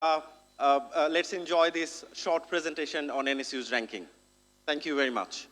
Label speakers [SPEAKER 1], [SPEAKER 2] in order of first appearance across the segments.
[SPEAKER 1] Let's enjoy this short presentation on NSU's ranking. Thank you very much.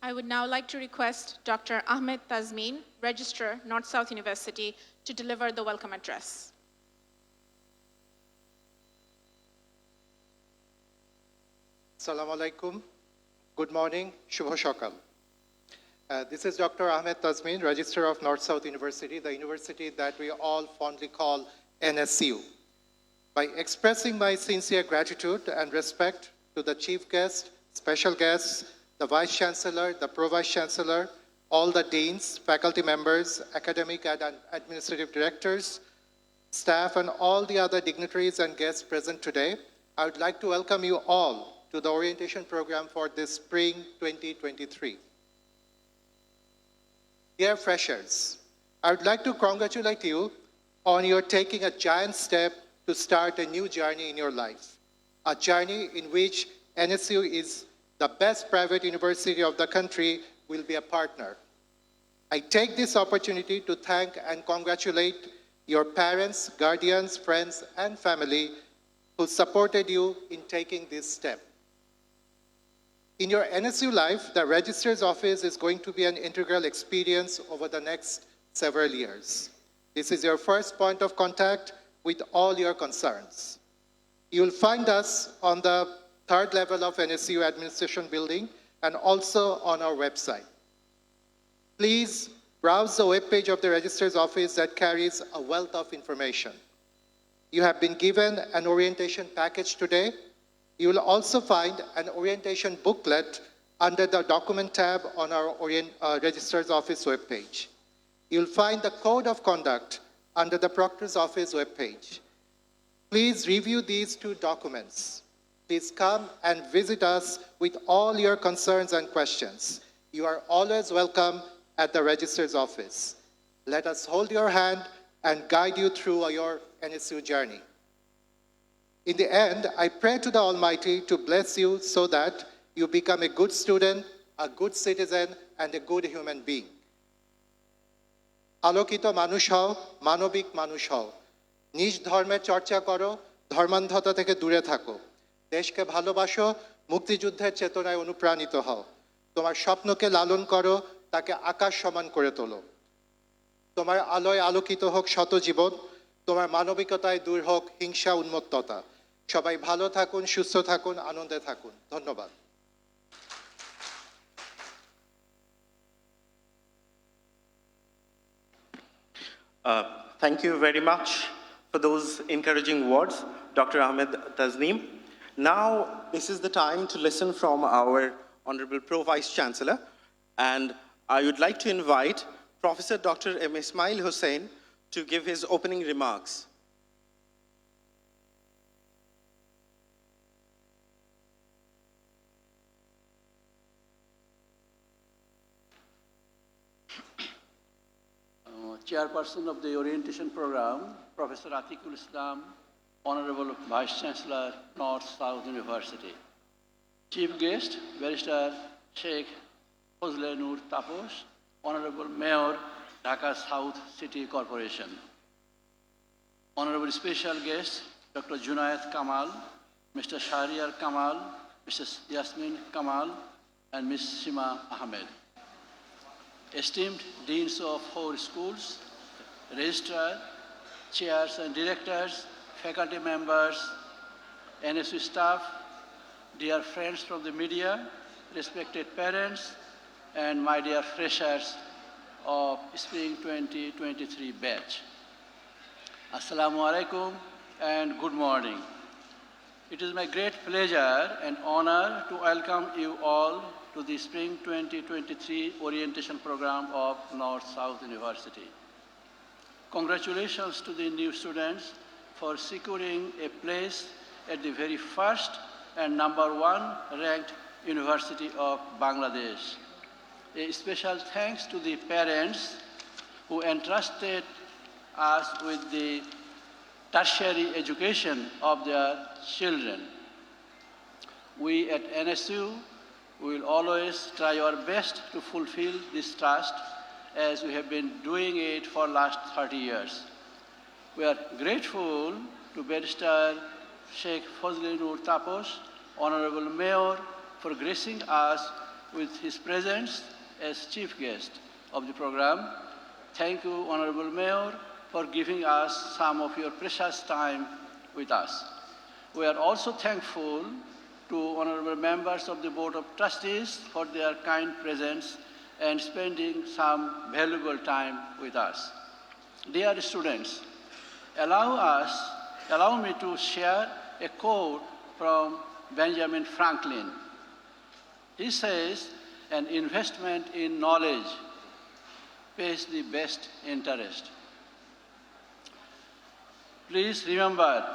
[SPEAKER 2] I would now like to request Dr. Ahmed Tazmin, Registrar, North-South University, to deliver the welcome address.
[SPEAKER 3] Assalamu alaikum. Good morning. Shubho Shakal. This is Dr. Ahmed Tazmin, Registrar of North-South University, the university that we all fondly call NSU. By expressing my sincere gratitude and respect to the chief guest, special guests, the Vice Chancellor, the Pro-Vice Chancellor, all the deans, faculty members, academic and administrative directors, staff, and all the other dignitaries and guests present today, I would like to welcome you all to the orientation program for this spring 2023. Dear freshers, I would like to congratulate you on your taking a giant step to start a new journey in your life, a journey in which NSU is the best private university of the country will be a partner. I take this opportunity to thank and congratulate your parents, guardians, friends, and family who supported you in taking this step. In your NSU life, the Registrar's Office is going to be an integral experience over the next several years. This is your first point of contact with all your concerns. You'll find us on the third level of NSU Administration Building and also on our website. Please browse the webpage of the Registrar's Office that carries a wealth of information. You have been given an orientation package today. You will also find an orientation booklet under the document tab on our Registrar's Office webpage. You'll find the code of conduct under the Proctor's Office webpage. Please review these two documents. Please come and visit us with all your concerns and questions. You are always welcome at the Registrar's Office. Let us hold your hand and guide you through your NSU journey. In the end, I pray to the Almighty to bless you so that you become a good student, a good citizen, and a good human being. আলোকিত মানুষ হও, মানবিক মানুষ হও। নিজ ধর্মের চর্চা করো, ধর্মান্ধতা থেকে দূরে থাকো। দেশকে ভালোবাসো, মুক্তিযুদ্ধের চেতনায় অনুপ্রাণিত হও। তোমার স্বপ্নকে লালন করো, তাকে আকাশ সমান করে তোলো। তোমার আলোয় আলোকিত হোক শত জীবন, তোমার মানবিকতায় দূর হোক হিংসা উন্মত্ততা। সবাই ভালো থাকুন, সুস্থ থাকুন, আনন্দে থাকুন। ধন্যবাদ।
[SPEAKER 1] Thank you very much for those encouraging words, Dr. Ahmed Taznim. Now, this is the time to listen from our Honorable Pro-Vice Chancellor, and I would like to invite Professor Dr. M. Ismail Hussain to give his opening remarks.
[SPEAKER 4] Chairperson of the orientation program, Professor Atiqul Islam, Honorable Vice Chancellor, North-South University. Chief guest, Barrister Sheikh Fazle Noor Taposh, Honorable Mayor, Dhaka South City Corporation. Honorable special guest, Dr. Junayat Kamal, Mr. Shahriar Kamal, Mrs. Yasmin Kamal, and Ms. Shima Ahmed. Esteemed deans of four schools, registrar, chairs and directors, faculty members, NSU staff, dear friends from the media, respected parents, and my dear freshers of Spring 2023 batch. Assalamu alaikum and good morning. It is my great pleasure and honor to welcome you all to the Spring 2023 Orientation Program of North-South University. Congratulations to the new students for securing a place at the very first and #1 ranked University of Bangladesh. A special thanks to the parents who entrusted us with the tertiary education of their children. We at NSU will always try our best to fulfill this trust as we have been doing it for the last 30 years. We are grateful to Barrister Sheikh Fazli Noor Tapos, Honorable Mayor, for gracing us with his presence as chief guest of the program. Thank you, Honorable Mayor, for giving us some of your precious time with us. We are also thankful to honorable members of the Board of Trustees for their kind presence and spending some valuable time with us. Dear students, allow me to share a quote from Benjamin Franklin. He says, "An investment in knowledge pays the best interest." Please remember,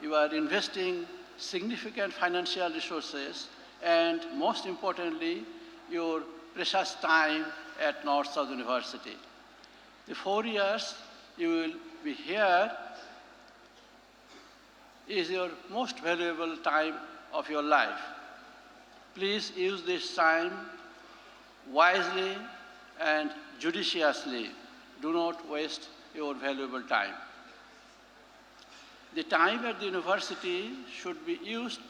[SPEAKER 4] you are investing significant financial resources and, most importantly, your precious time at North-South University. The 4 years you will be here is your most valuable time of your life. Please use this time wisely and judiciously. Do not waste your valuable time. The time at the university should be used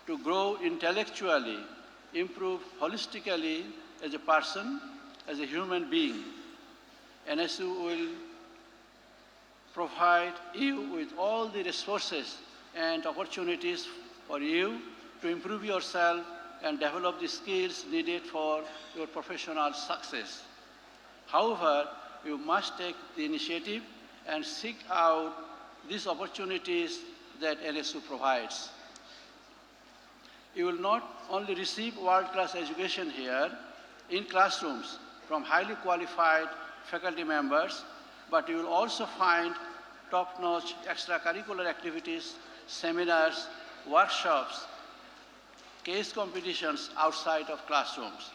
[SPEAKER 4] to grow intellectually, improve holistically as a person, as a human being. NSU will provide you with all the resources and opportunities for you to improve yourself and develop the skills needed for your professional success. However, you must take the initiative and seek out these opportunities that NSU provides. You will not only receive world-class education here in classrooms from highly qualified faculty members, but you will also find top-notch extracurricular activities, seminars, workshops, case competitions outside of classrooms.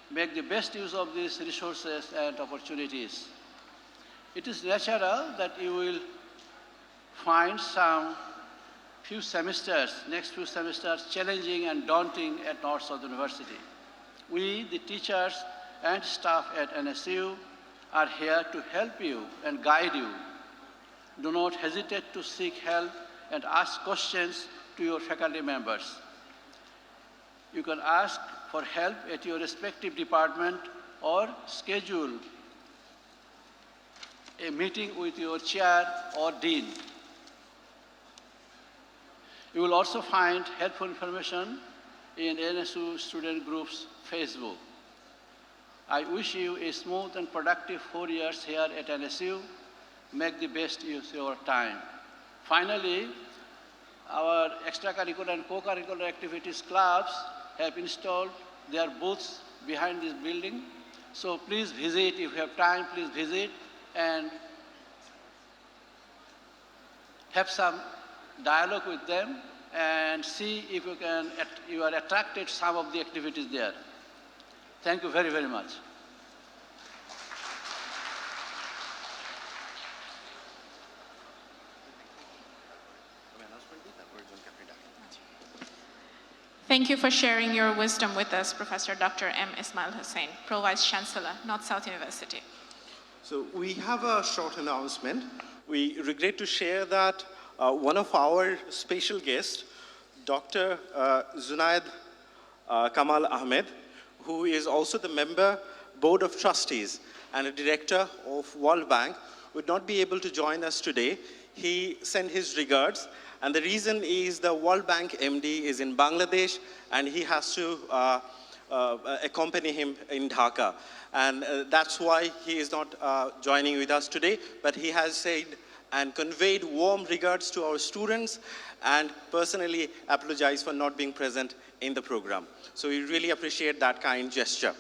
[SPEAKER 4] Make the best use of these resources and opportunities. It is natural that you will find next few semesters challenging and daunting at North-South University. We, the teachers and staff at NSU, are here to help you and guide you. Do not hesitate to seek help and ask questions to your faculty members. You can ask for help at your respective department or schedule a meeting with your chair or dean. You will also find helpful information in NSU Student Group's Facebook. I wish you a smooth and productive 4 years here at NSU. Make the best use of your time. Finally, our extracurricular and co-curricular activities clubs have installed their booths behind this building. So please visit, if you have time, please visit and have some dialogue with them and see if you are attracted to some of the activities there. Thank you very, very much.
[SPEAKER 2] Thank you for sharing your wisdom with us, Professor Dr. M. Ismail Hussain, Pro Vice Chancellor, North-South University.
[SPEAKER 1] So we have a short announcement. We regret to share that one of our special guests, Dr. Zunaid Kamal Ahmed, who is also the member Board of Trustees and a director of World Bank, would not be able to join us today. He sent his regards, and the reason is the World Bank MD is in Bangladesh, and he has to accompany him in Dhaka. And that's why he is not joining with us today, but he has said and conveyed warm regards to our students and personally apologized for not being present in the program. So we really appreciate that kind gesture.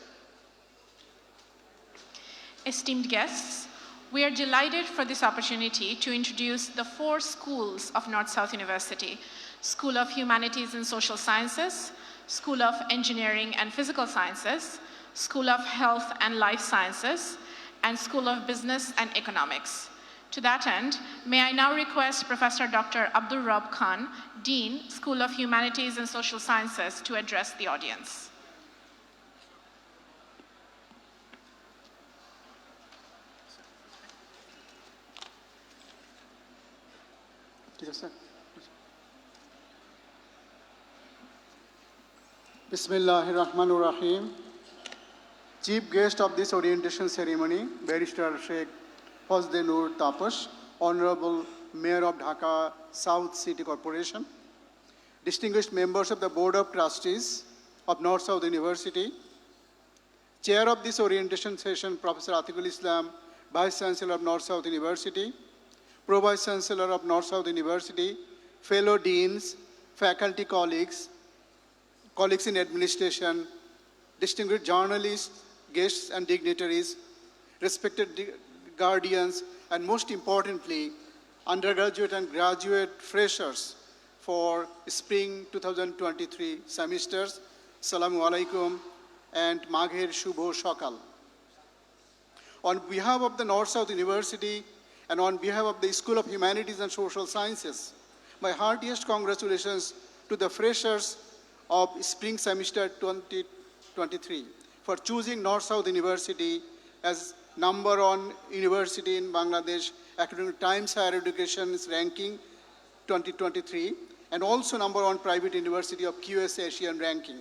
[SPEAKER 2] Esteemed guests, we are delighted for this opportunity to introduce the 4 schools of North-South University: School of Humanities and Social Sciences, School of Engineering and Physical Sciences, School of Health and Life Sciences, and School of Business and Economics. To that end, may I now request Professor Dr. Abdul Raub Khan, Dean, School of Humanities and Social Sciences, to address the audience.
[SPEAKER 5] Bismillahirrahmanirrahim. Chief guest of this orientation ceremony, Barrister Sheikh Fazle Noor Tapash, Honorable Mayor of Dhaka South City Corporation, distinguished members of the Board of Trustees of North-South University, Chair of this orientation session, Professor Atiqul Islam, Vice Chancellor of North-South University, Pro-Vice Chancellor of North-South University, fellow deans, faculty colleagues, colleagues in administration, distinguished journalists, guests and dignitaries, respected guardians, and most importantly, undergraduate and graduate freshers for spring 2023 semesters. Assalamu alaikum and Magher Shubho Shakal. On behalf of the North-South University and on behalf of the School of Humanities and Social Sciences, my heartiest congratulations to the freshers of spring semester 2023 for choosing North-South University as #1 university in Bangladesh according to Times Higher Education's ranking 2023 and also #1 private university of QS Asian ranking.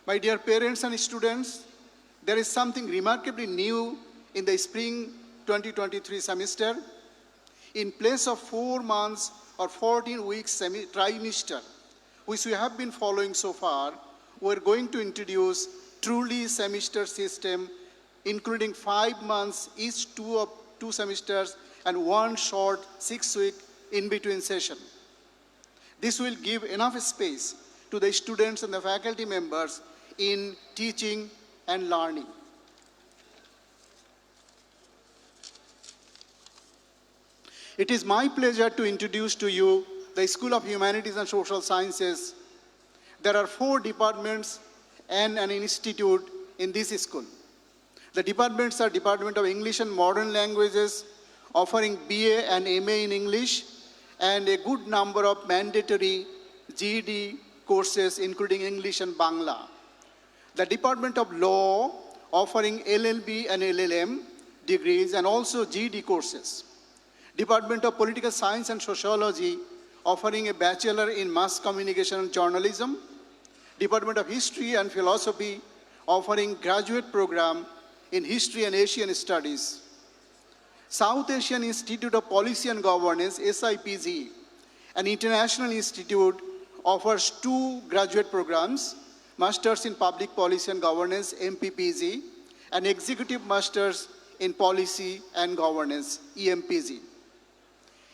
[SPEAKER 5] My dear parents and students, there is something remarkably new in the spring 2023 semester. In place of 4 months or 14 weeks trimester, which we have been following so far, we're going to introduce truly semester system, including 5 months each two semesters and 1 short 6-week in-between session. This will give enough space to the students and the faculty members in teaching and learning. It is my pleasure to introduce to you the School of Humanities and Social Sciences. There are 4 departments and an institute in this school. The departments are Department of English and Modern Languages, offering BA and MA in English, and a good number of mandatory GED courses, including English and Bangla. The Department of Law, offering LLB and LLM degrees, and also GED courses. Department of Political Science and Sociology, offering a Bachelor in Mass Communication and Journalism. Department of History and Philosophy, offering graduate program in History and Asian Studies. South Asian Institute of Policy and Governance, SIPG, an international institute, offers 2 graduate programs, Masters in Public Policy and Governance, MPPG, and Executive Masters in Policy and Governance, EMPG.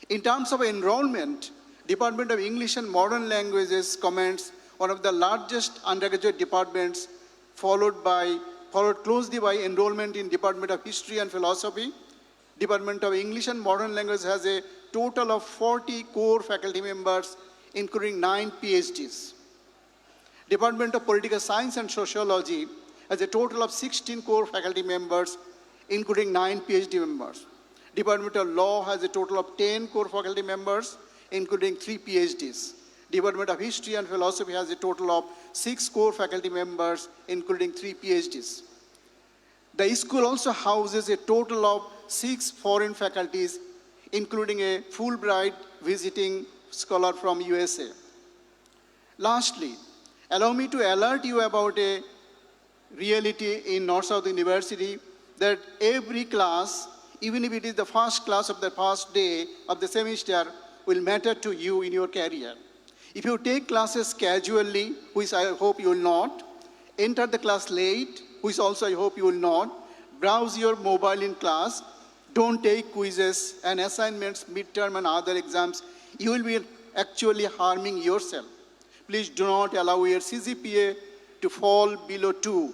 [SPEAKER 5] In terms of enrollment, Department of English and Modern Languages commands one of the largest undergraduate departments, followed closely by enrollment in Department of History and Philosophy. Department of English and Modern Language has a total of 40 core faculty members, including 9 PhDs. Department of Political Science and Sociology has a total of 16 core faculty members, including 9 PhD members. Department of Law has a total of 10 core faculty members, including 3 PhDs. Department of History and Philosophy has a total of 6 core faculty members, including 3 PhDs. The school also houses a total of 6 foreign faculties, including a Fulbright visiting scholar from USA. Lastly, allow me to alert you about a reality in North-South University that every class, even if it is the first class of the first day of the semester, will matter to you in your career. If you take classes casually, which I hope you will not, enter the class late, which also I hope you will not, browse your mobile in class, Don't take quizzes and assignments, midterm and other exams. You will be actually harming yourself. Please do not allow your CGPA to fall below 2.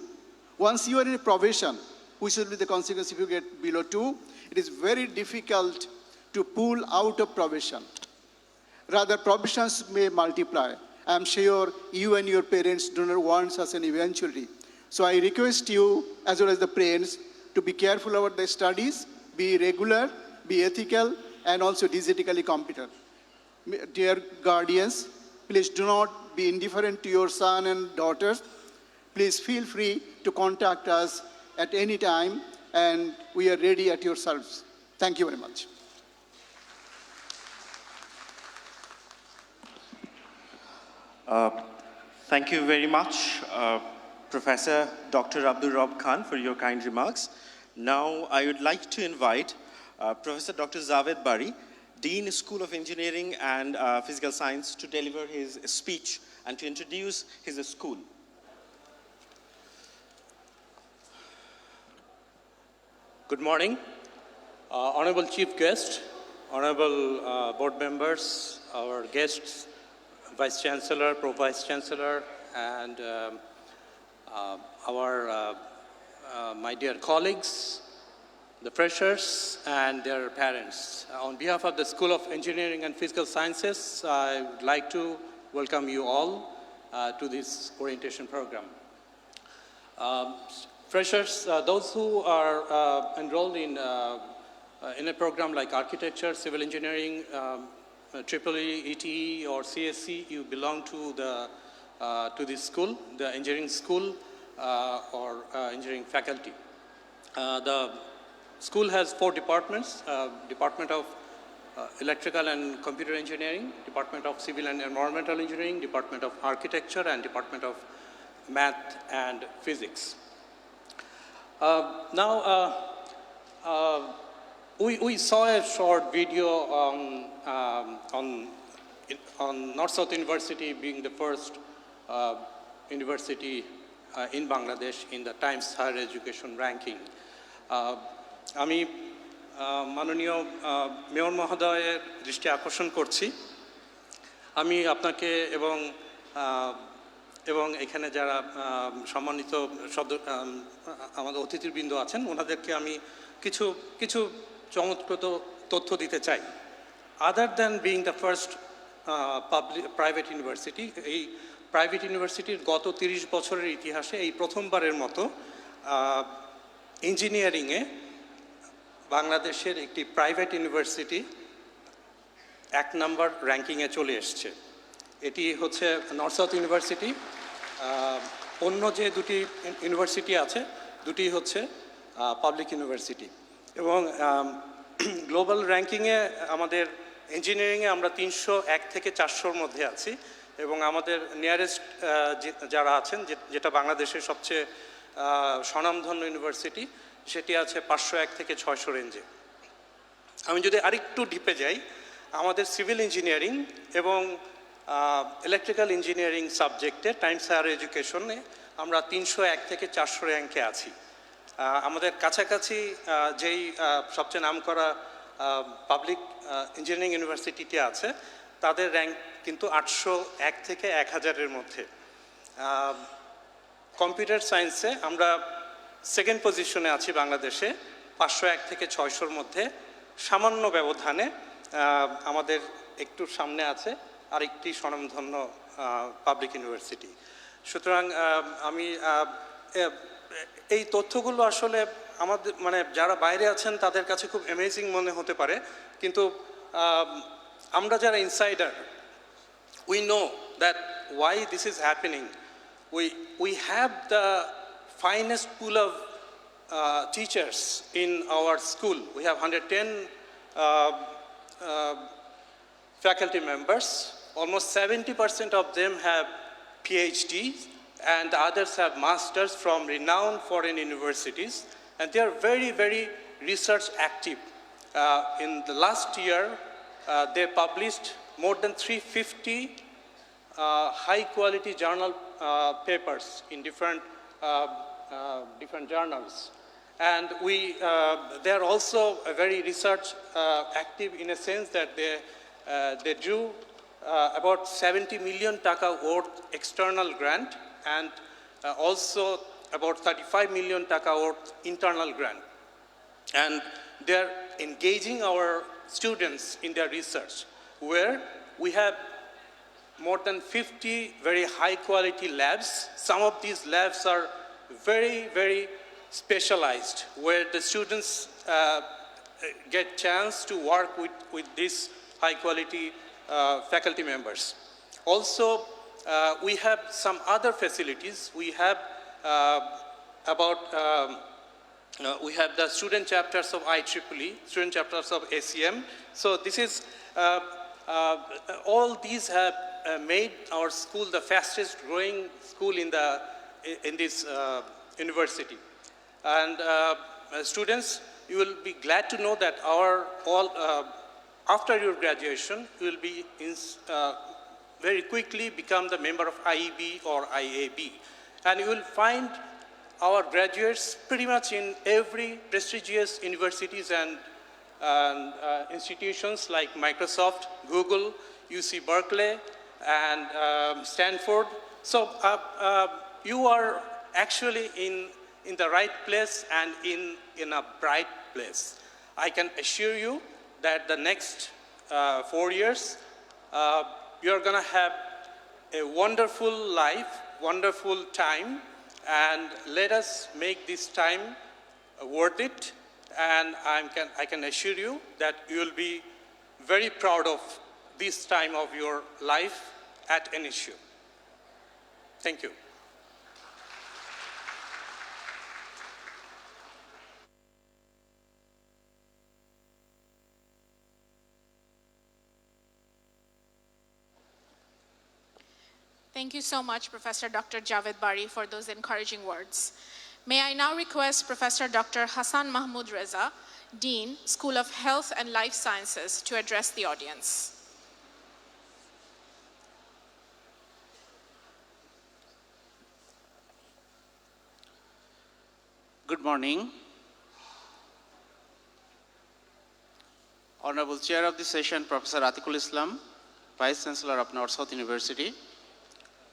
[SPEAKER 5] Once you are in a probation, which will be the consequence if you get below 2, it is very difficult to pull out of probation. Rather, provisions may multiply. I am sure you and your parents do not want such an eventuality. So I request you, as well as the parents, to be careful about the studies, be regular, be ethical, and also digitally competent. Dear guardians, please do not be indifferent to your son and daughters. Please feel free to contact us at any time, and we are ready at your service. Thank you very much.
[SPEAKER 1] Thank you very much, Professor Dr. Abdul Rob Khan, for your kind remarks. Now, I would like to invite Professor Dr. Javed Bari, Dean, School of Engineering and Physical Science, to deliver his speech and to introduce his school.
[SPEAKER 6] Good morning. Honorable Chief Guest, Honorable Board Members, our guests, Vice Chancellor, Pro-Vice Chancellor, and my dear colleagues, the freshers, and their parents. On behalf of the School of Engineering and Physical Sciences, I would like to welcome you all to this orientation program. Freshers, those who are enrolled in a program like architecture, civil engineering, EEE, ETE, or CSC, you belong to this school, the engineering school or engineering faculty. The school has 4 departments: Department of Electrical and Computer Engineering, Department of Civil and Environmental Engineering, Department of Architecture, and Department of Math and Physics. We saw a short video on North-South University being the first university in Bangladesh in the Times Higher Education ranking. আমি মাননীয় mayor মহোদয়ের দৃষ্টি আকর্ষণ করছি। আমি আপনাকে এবং এখানে যারা সম্মানিত আমাদের অতিথিবৃন্দ আছেন ওনাদেরকে আমি কিছু চমৎকৃত তথ্য দিতে চাই। Other than being the first private university, এই প্রাইভেট ইউনিভার্সিটির গত 30 বছরের ইতিহাসে এই প্রথমবারের মতো ইঞ্জিনিয়ারিংয়ে বাংলাদেশের একটি প্রাইভেট ইউনিভার্সিটি 1 নম্বর র্যাঙ্কিংয়ে চলে এসছে। এটি হচ্ছে নর্থ সাউথ ইউনিভার্সিটি। অন্য যে দুটি ইউনিভার্সিটি আছে দুটি হচ্ছে পাবলিক ইউনিভার্সিটি। এবং গ্লোবাল র্যাঙ্কিংয়ে আমাদের ইঞ্জিনিয়ারিংয়ে আমরা 301 থেকে 400-র মধ্যে আছি, এবং আমাদের নিয়ারেস্ট যারা আছেন, যেটা বাংলাদেশের সবচেয়ে স্বনামধন্য ইউনিভার্সিটি, সেটি আছে 501 থেকে 600 রেঞ্জে। আমি যদি আরেকটু ডিপে যাই, আমাদের সিভিল ইঞ্জিনিয়ারিং এবং ইলেকট্রিক্যাল ইঞ্জিনিয়ারিং সাবজেক্টে টাইমস হায়ার এডুকেশনে আমরা 301 থেকে 400 র্যাঙ্কে আছি। আমাদের কাছাকাছি যেই সবচেয়ে নামকরা পাবলিক ইঞ্জিনিয়ারিং ইউনিভার্সিটিতে আছে তাদের র্যাঙ্ক কিন্তু 801 থেকে 1000-এর মধ্যে। কম্পিউটার সায়েন্সে আমরা সেকেন্ড পজিশনে আছি বাংলাদেশে, 501 থেকে 600-র মধ্যে। সামান্য ব্যবধানে আমাদের একটু সামনে আছে আরেকটি স্বনামধন্য পাবলিক ইউনিভার্সিটি। সুতরাং আমি এই তথ্যগুলো আসলে আমাদের যারা বাইরে আছেন তাদের কাছে খুব অ্যামেজিং মনে হতে পারে, কিন্তু আমরা যারা insider, we know that why this is happening. We have the finest pool of teachers in our school. We have 110 faculty members. Almost 70% of them have PhDs, and the others have masters from renowned foreign universities, and they are very, very research active. In the last year, they published more than 350 high-quality journal papers in different journals. And they are also very research active in a sense that they drew about 70 million taka worth external grant and also about 35 million taka worth internal grant. And they're engaging our students in their research, where we have more than 50 very high quality labs. Some of these labs are very, very specialized, where the students get chance to work with these high quality faculty members. Also, we have some other facilities. We have we have the student chapters of IEEE, student chapters of ACM. So this is, all these have made our school the fastest growing school in this university. And students, you will be glad to know that after your graduation, you will be very quickly become the member of IEB or IAB. And you will find our graduates pretty much in every prestigious universities and institutions like Microsoft, Google, UC Berkeley, and Stanford. So you are actually in the right place and in a bright place. I can assure you that the next 4 years, you're gonna have a wonderful life, wonderful time, and let us make this time worth it. And I can assure you that you will be very proud of this time of your life at NSU. Thank you.
[SPEAKER 2] Thank you so much, Professor Dr. Javed Bari, for those encouraging words. May I now request Professor Dr. Hassan Mahmood Reza, Dean, School of Health and Life Sciences, to address the audience.
[SPEAKER 7] Good morning. Honorable Chair of the session, Professor Atikul Islam, Vice Chancellor of North-South University,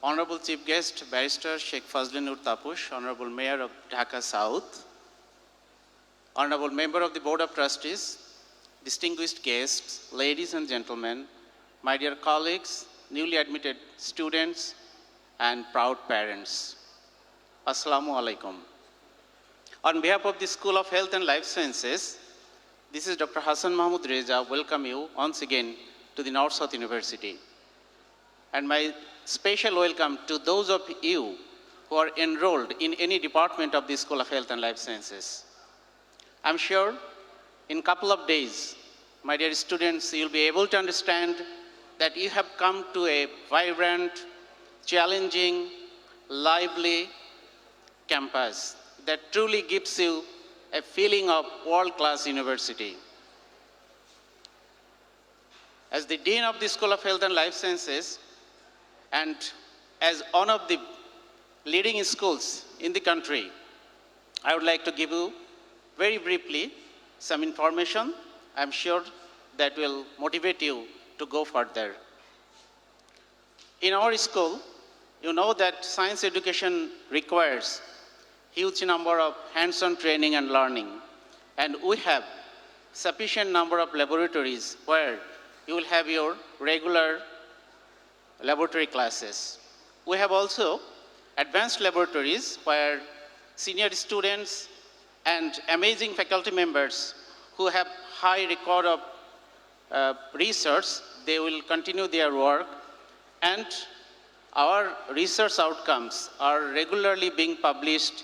[SPEAKER 7] Honorable Chief Guest, Barrister Sheikh Fazlin Nur Tapush, Honorable Mayor of Dhaka South, Honorable Member of the Board of Trustees, distinguished guests, ladies and gentlemen, my dear colleagues, newly admitted students, and proud parents. Assalamu alaikum. On behalf of the School of Health and Life Sciences, this is Dr. Hassan Mahmood Reza, welcome you once again to the North-South University. And my special welcome to those of you who are enrolled in any department of the School of Health and Life Sciences. I'm sure in a couple of days, my dear students, you'll be able to understand that you have come to a vibrant, challenging, lively campus that truly gives you a feeling of world-class university. As the Dean of the School of Health and Life Sciences, and as one of the leading schools in the country, I would like to give you very briefly some information I'm sure that will motivate you to go further. In our school, you know that science education requires huge number of hands-on training and learning, and we have sufficient number of laboratories where you will have your regular laboratory classes. We have also advanced laboratories where senior students and amazing faculty members who have high record of research, they will continue their work, and our research outcomes are regularly being published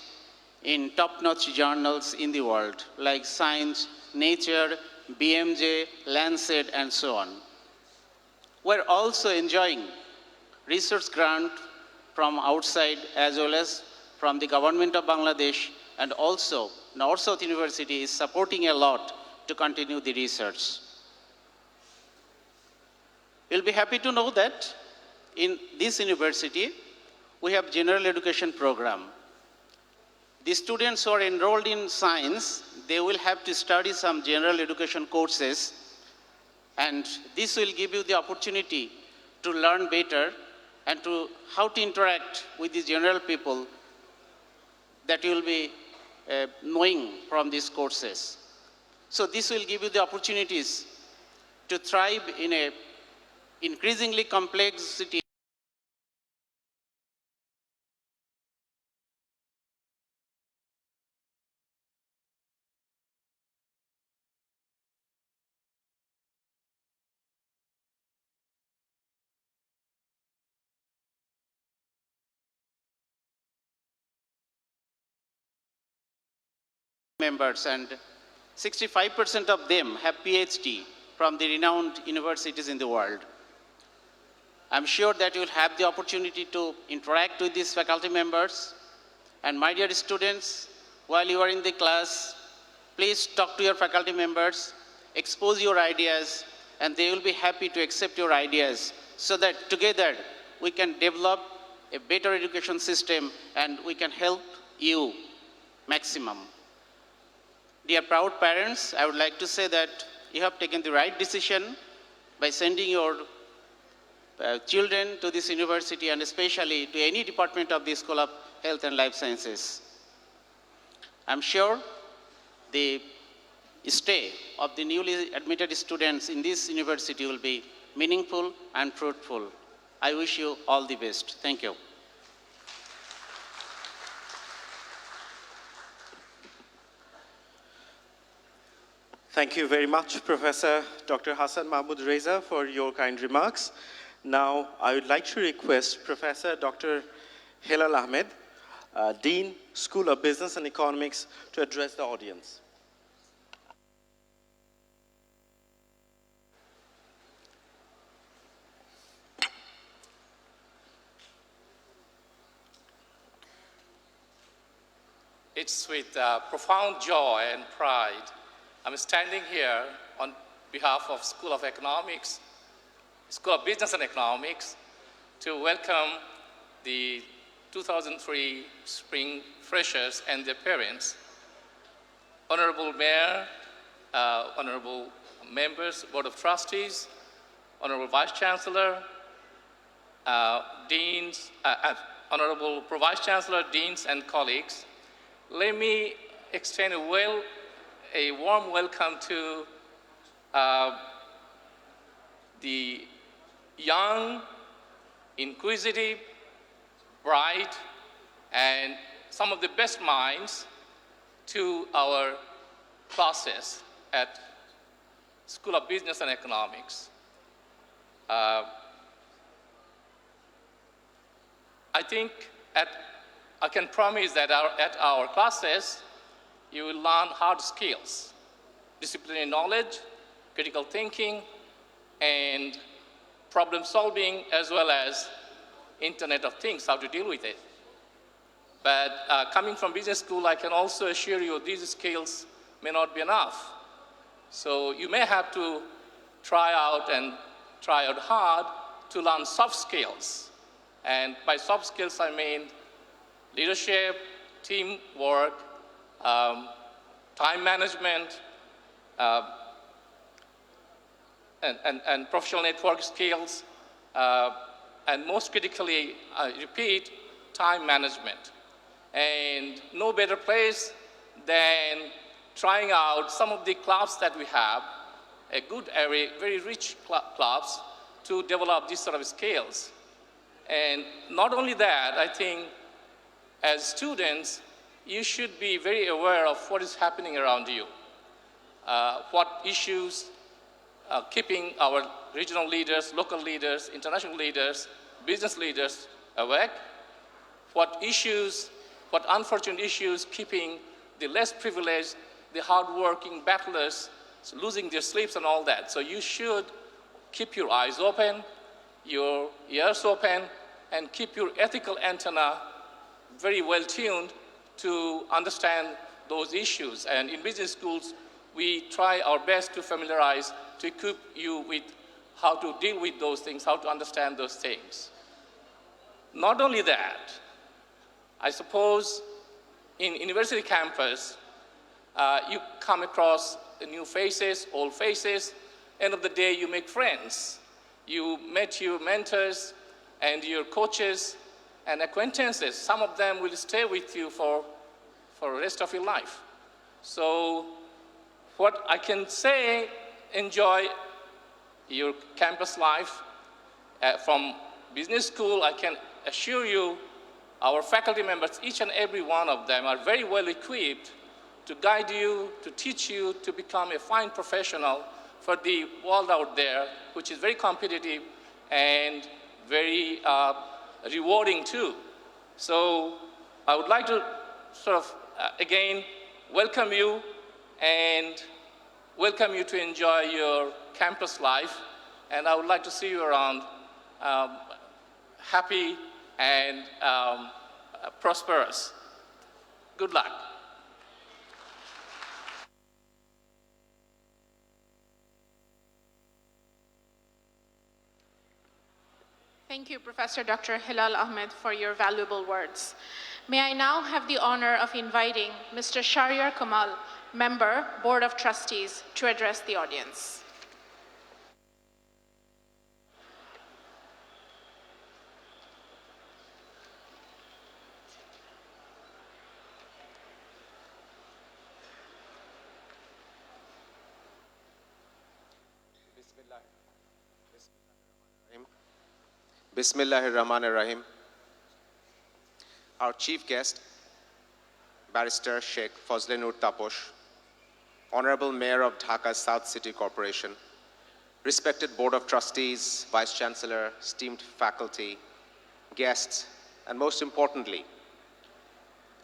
[SPEAKER 7] in top-notch journals in the world, like Science, Nature, BMJ, Lancet, and so on. We're also enjoying research grant from outside as well as from the government of Bangladesh, and also North-South University is supporting a lot to continue the research. You'll be happy to know that in this university, we have general education program. the students who are enrolled in science, they will have to study some general education courses, and this will give you the opportunity to learn better and to how to interact with the general people that you will be knowing from these courses. So this will give you the opportunities to thrive in a increasingly complexity members, and 65% of them have PhD from the renowned universities in the world. I'm sure that you'll have the opportunity to interact with these faculty members. And my dear students, while you are in the class, please talk to your faculty members, expose your ideas, and they will be happy to accept your ideas so that together we can develop a better education system and we can help you maximum. Dear proud parents, I would like to say that you have taken the right decision by sending your children to this university and especially to any department of the School of Health and Life Sciences. I'm sure the stay of the newly admitted students in this university will be meaningful and fruitful. I wish you all the best. Thank you.
[SPEAKER 1] Thank you very much, Professor Dr. Hassan Mahmood Reza, for your kind remarks. Now, I would like to request Professor Dr. Hilal Ahmed, Dean, School of Business and Economics, to address the audience.
[SPEAKER 8] It's with profound joy and pride I'm standing here on behalf of School of Economics, School of Business and Economics, to welcome the 2003 Spring Freshers and their parents. Honorable Mayor, Honorable Members, Board of Trustees, Honorable Vice Chancellor, Deans, Honorable Pro-Vice Chancellor, Deans, and colleagues, let me extend a warm welcome to the young, inquisitive, bright, and some of the best minds to our classes at School of Business and Economics. I think I can promise that at our classes, you will learn hard skills, disciplinary knowledge, critical thinking, and problem solving, as well as Internet of Things, how to deal with it. But coming from business school, I can also assure you these skills may not be enough. So you may have to try out hard to learn soft skills. And by soft skills, I mean leadership, teamwork, time management, and professional network skills, and most critically, I repeat, time management. And no better place than trying out some of the clubs that we have, a good area, very rich clubs, to develop these sort of skills. And not only that, I think as students, you should be very aware of what is happening around you, what issues keeping our regional leaders, local leaders, international leaders, business leaders awake, what unfortunate issues keeping the less privileged, the hardworking battlers losing their sleeps and all that. So you should keep your eyes open, your ears open, and keep your ethical antenna very well tuned to understand those issues. And in business schools, we try our best to familiarize, to equip you with how to deal with those things, how to understand those things. Not only that, I suppose in university campus, you come across new faces, old faces. End of the day, you make friends. You met your mentors and your coaches and acquaintances. Some of them will stay with you for the rest of your life. So what I can say, enjoy your campus life. From business school, I can assure you, our faculty members, each and every one of them, are very well equipped to guide you, to teach you to become a fine professional for the world out there, which is very competitive and very rewarding too. So I would like to sort of, again, welcome you and welcome you to enjoy your campus life. And I would like to see you around happy and prosperous. Good luck.
[SPEAKER 2] Thank you, Professor Dr. Hilal Ahmed, for your valuable words. May I now have the honor of inviting Mr. Shahryar Kamal, Member, Board of Trustees, to address the audience.
[SPEAKER 9] Bismillahir Rahmanir Rahim. Our chief guest, Barrister Sheikh Fazle-Nur Taposh, Honorable Mayor of Dhaka South City Corporation, respected Board of Trustees, Vice Chancellor, esteemed faculty, guests, and most importantly,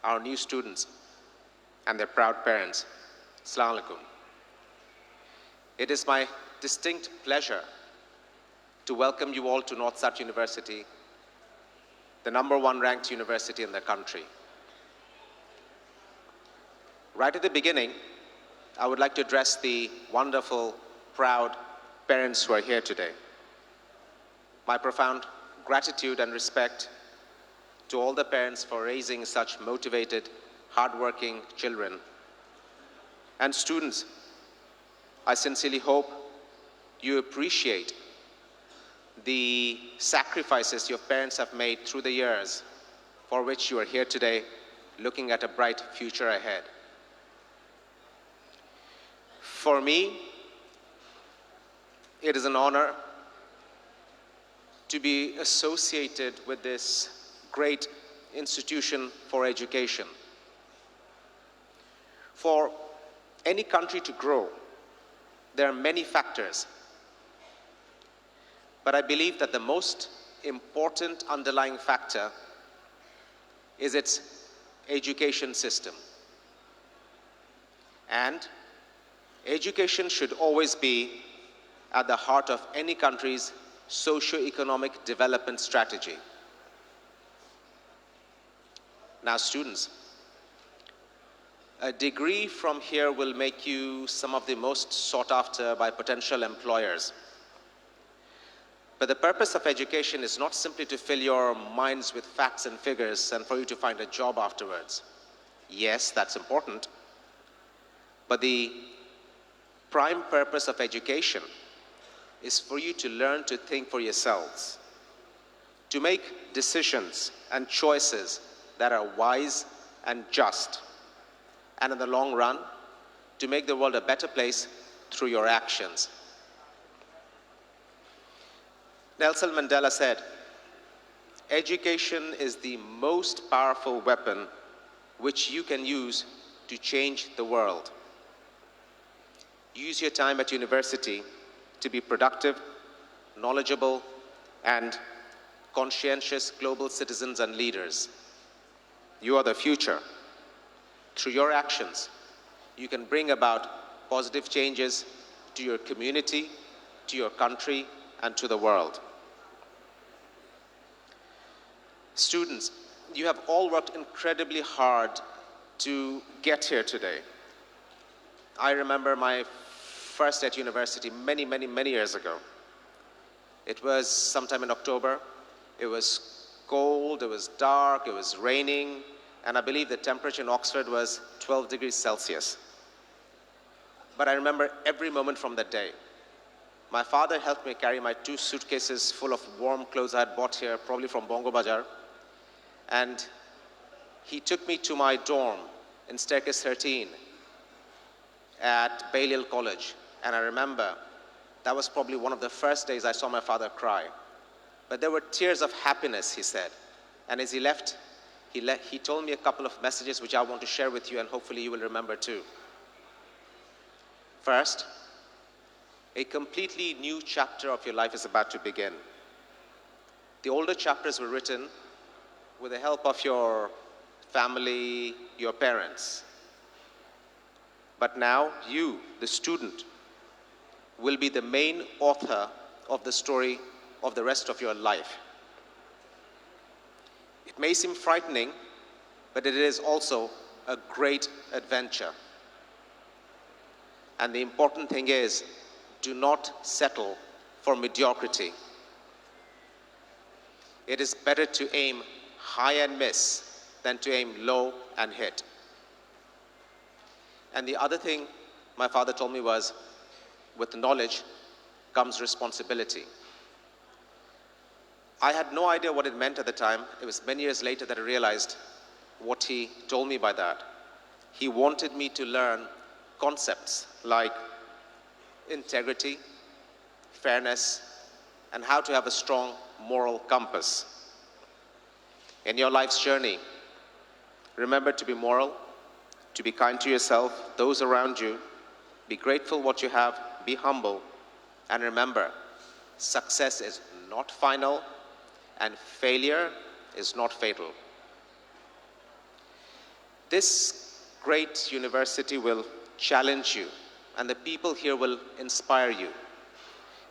[SPEAKER 9] our new students and their proud parents. Assalamu alaikum. It is my distinct pleasure to welcome you all to North South University, the #1 ranked university in the country. Right at the beginning, I would like to address the wonderful, proud parents who are here today. My profound gratitude and respect to all the parents for raising such motivated, hardworking children. And students, I sincerely hope you appreciate the sacrifices your parents have made through the years, for which you are here today, looking at a bright future ahead. For me, it is an honor to be associated with this great institution for education. For any country to grow, there are many factors. But I believe that the most important underlying factor is its education system. And education should always be at the heart of any country's socio-economic development strategy. Now, students, a degree from here will make you some of the most sought after by potential employers. But the purpose of education is not simply to fill your minds with facts and figures and for you to find a job afterwards. Yes, that's important. But the prime purpose of education is for you to learn to think for yourselves, to make decisions and choices that are wise and just, and in the long run, to make the world a better place through your actions. Nelson Mandela said, "Education is the most powerful weapon which you can use to change the world." Use your time at university to be productive, knowledgeable, and conscientious global citizens and leaders. You are the future. Through your actions, you can bring about positive changes to your community, to your country, and to the world. Students, you have all worked incredibly hard to get here today. I remember my first at university many, many, many years ago. It was sometime in October. It was cold, it was dark, it was raining. and I believe the temperature in Oxford was 12 degrees Celsius. But I remember every moment from that day. My father helped me carry my 2 suitcases full of warm clothes I had bought here, probably from Bongo Bazaar. And he took me to my dorm in staircase 13 at Balliol College. And I remember that was probably one of the first days I saw my father cry. But there were tears of happiness, he said. And as he left, he told me a couple of messages which I want to share with you, and hopefully you will remember too. First, a completely new chapter of your life is about to begin. The older chapters were written with the help of your family, your parents. But now you, the student, will be the main author of the story of the rest of your life. It may seem frightening, but it is also a great adventure. And the important thing is, do not settle for mediocrity. It is better to aim high and miss than to aim low and hit. And the other thing my father told me was, with knowledge comes responsibility. I had no idea what it meant at the time. It was many years later that I realized what he told me by that. He wanted me to learn concepts like integrity, fairness, and how to have a strong moral compass. In your life's journey, remember to be moral, to be kind to yourself, those around you, be grateful what you have, be humble, and remember, success is not final, and failure is not fatal. This great university will challenge you, and the people here will inspire you.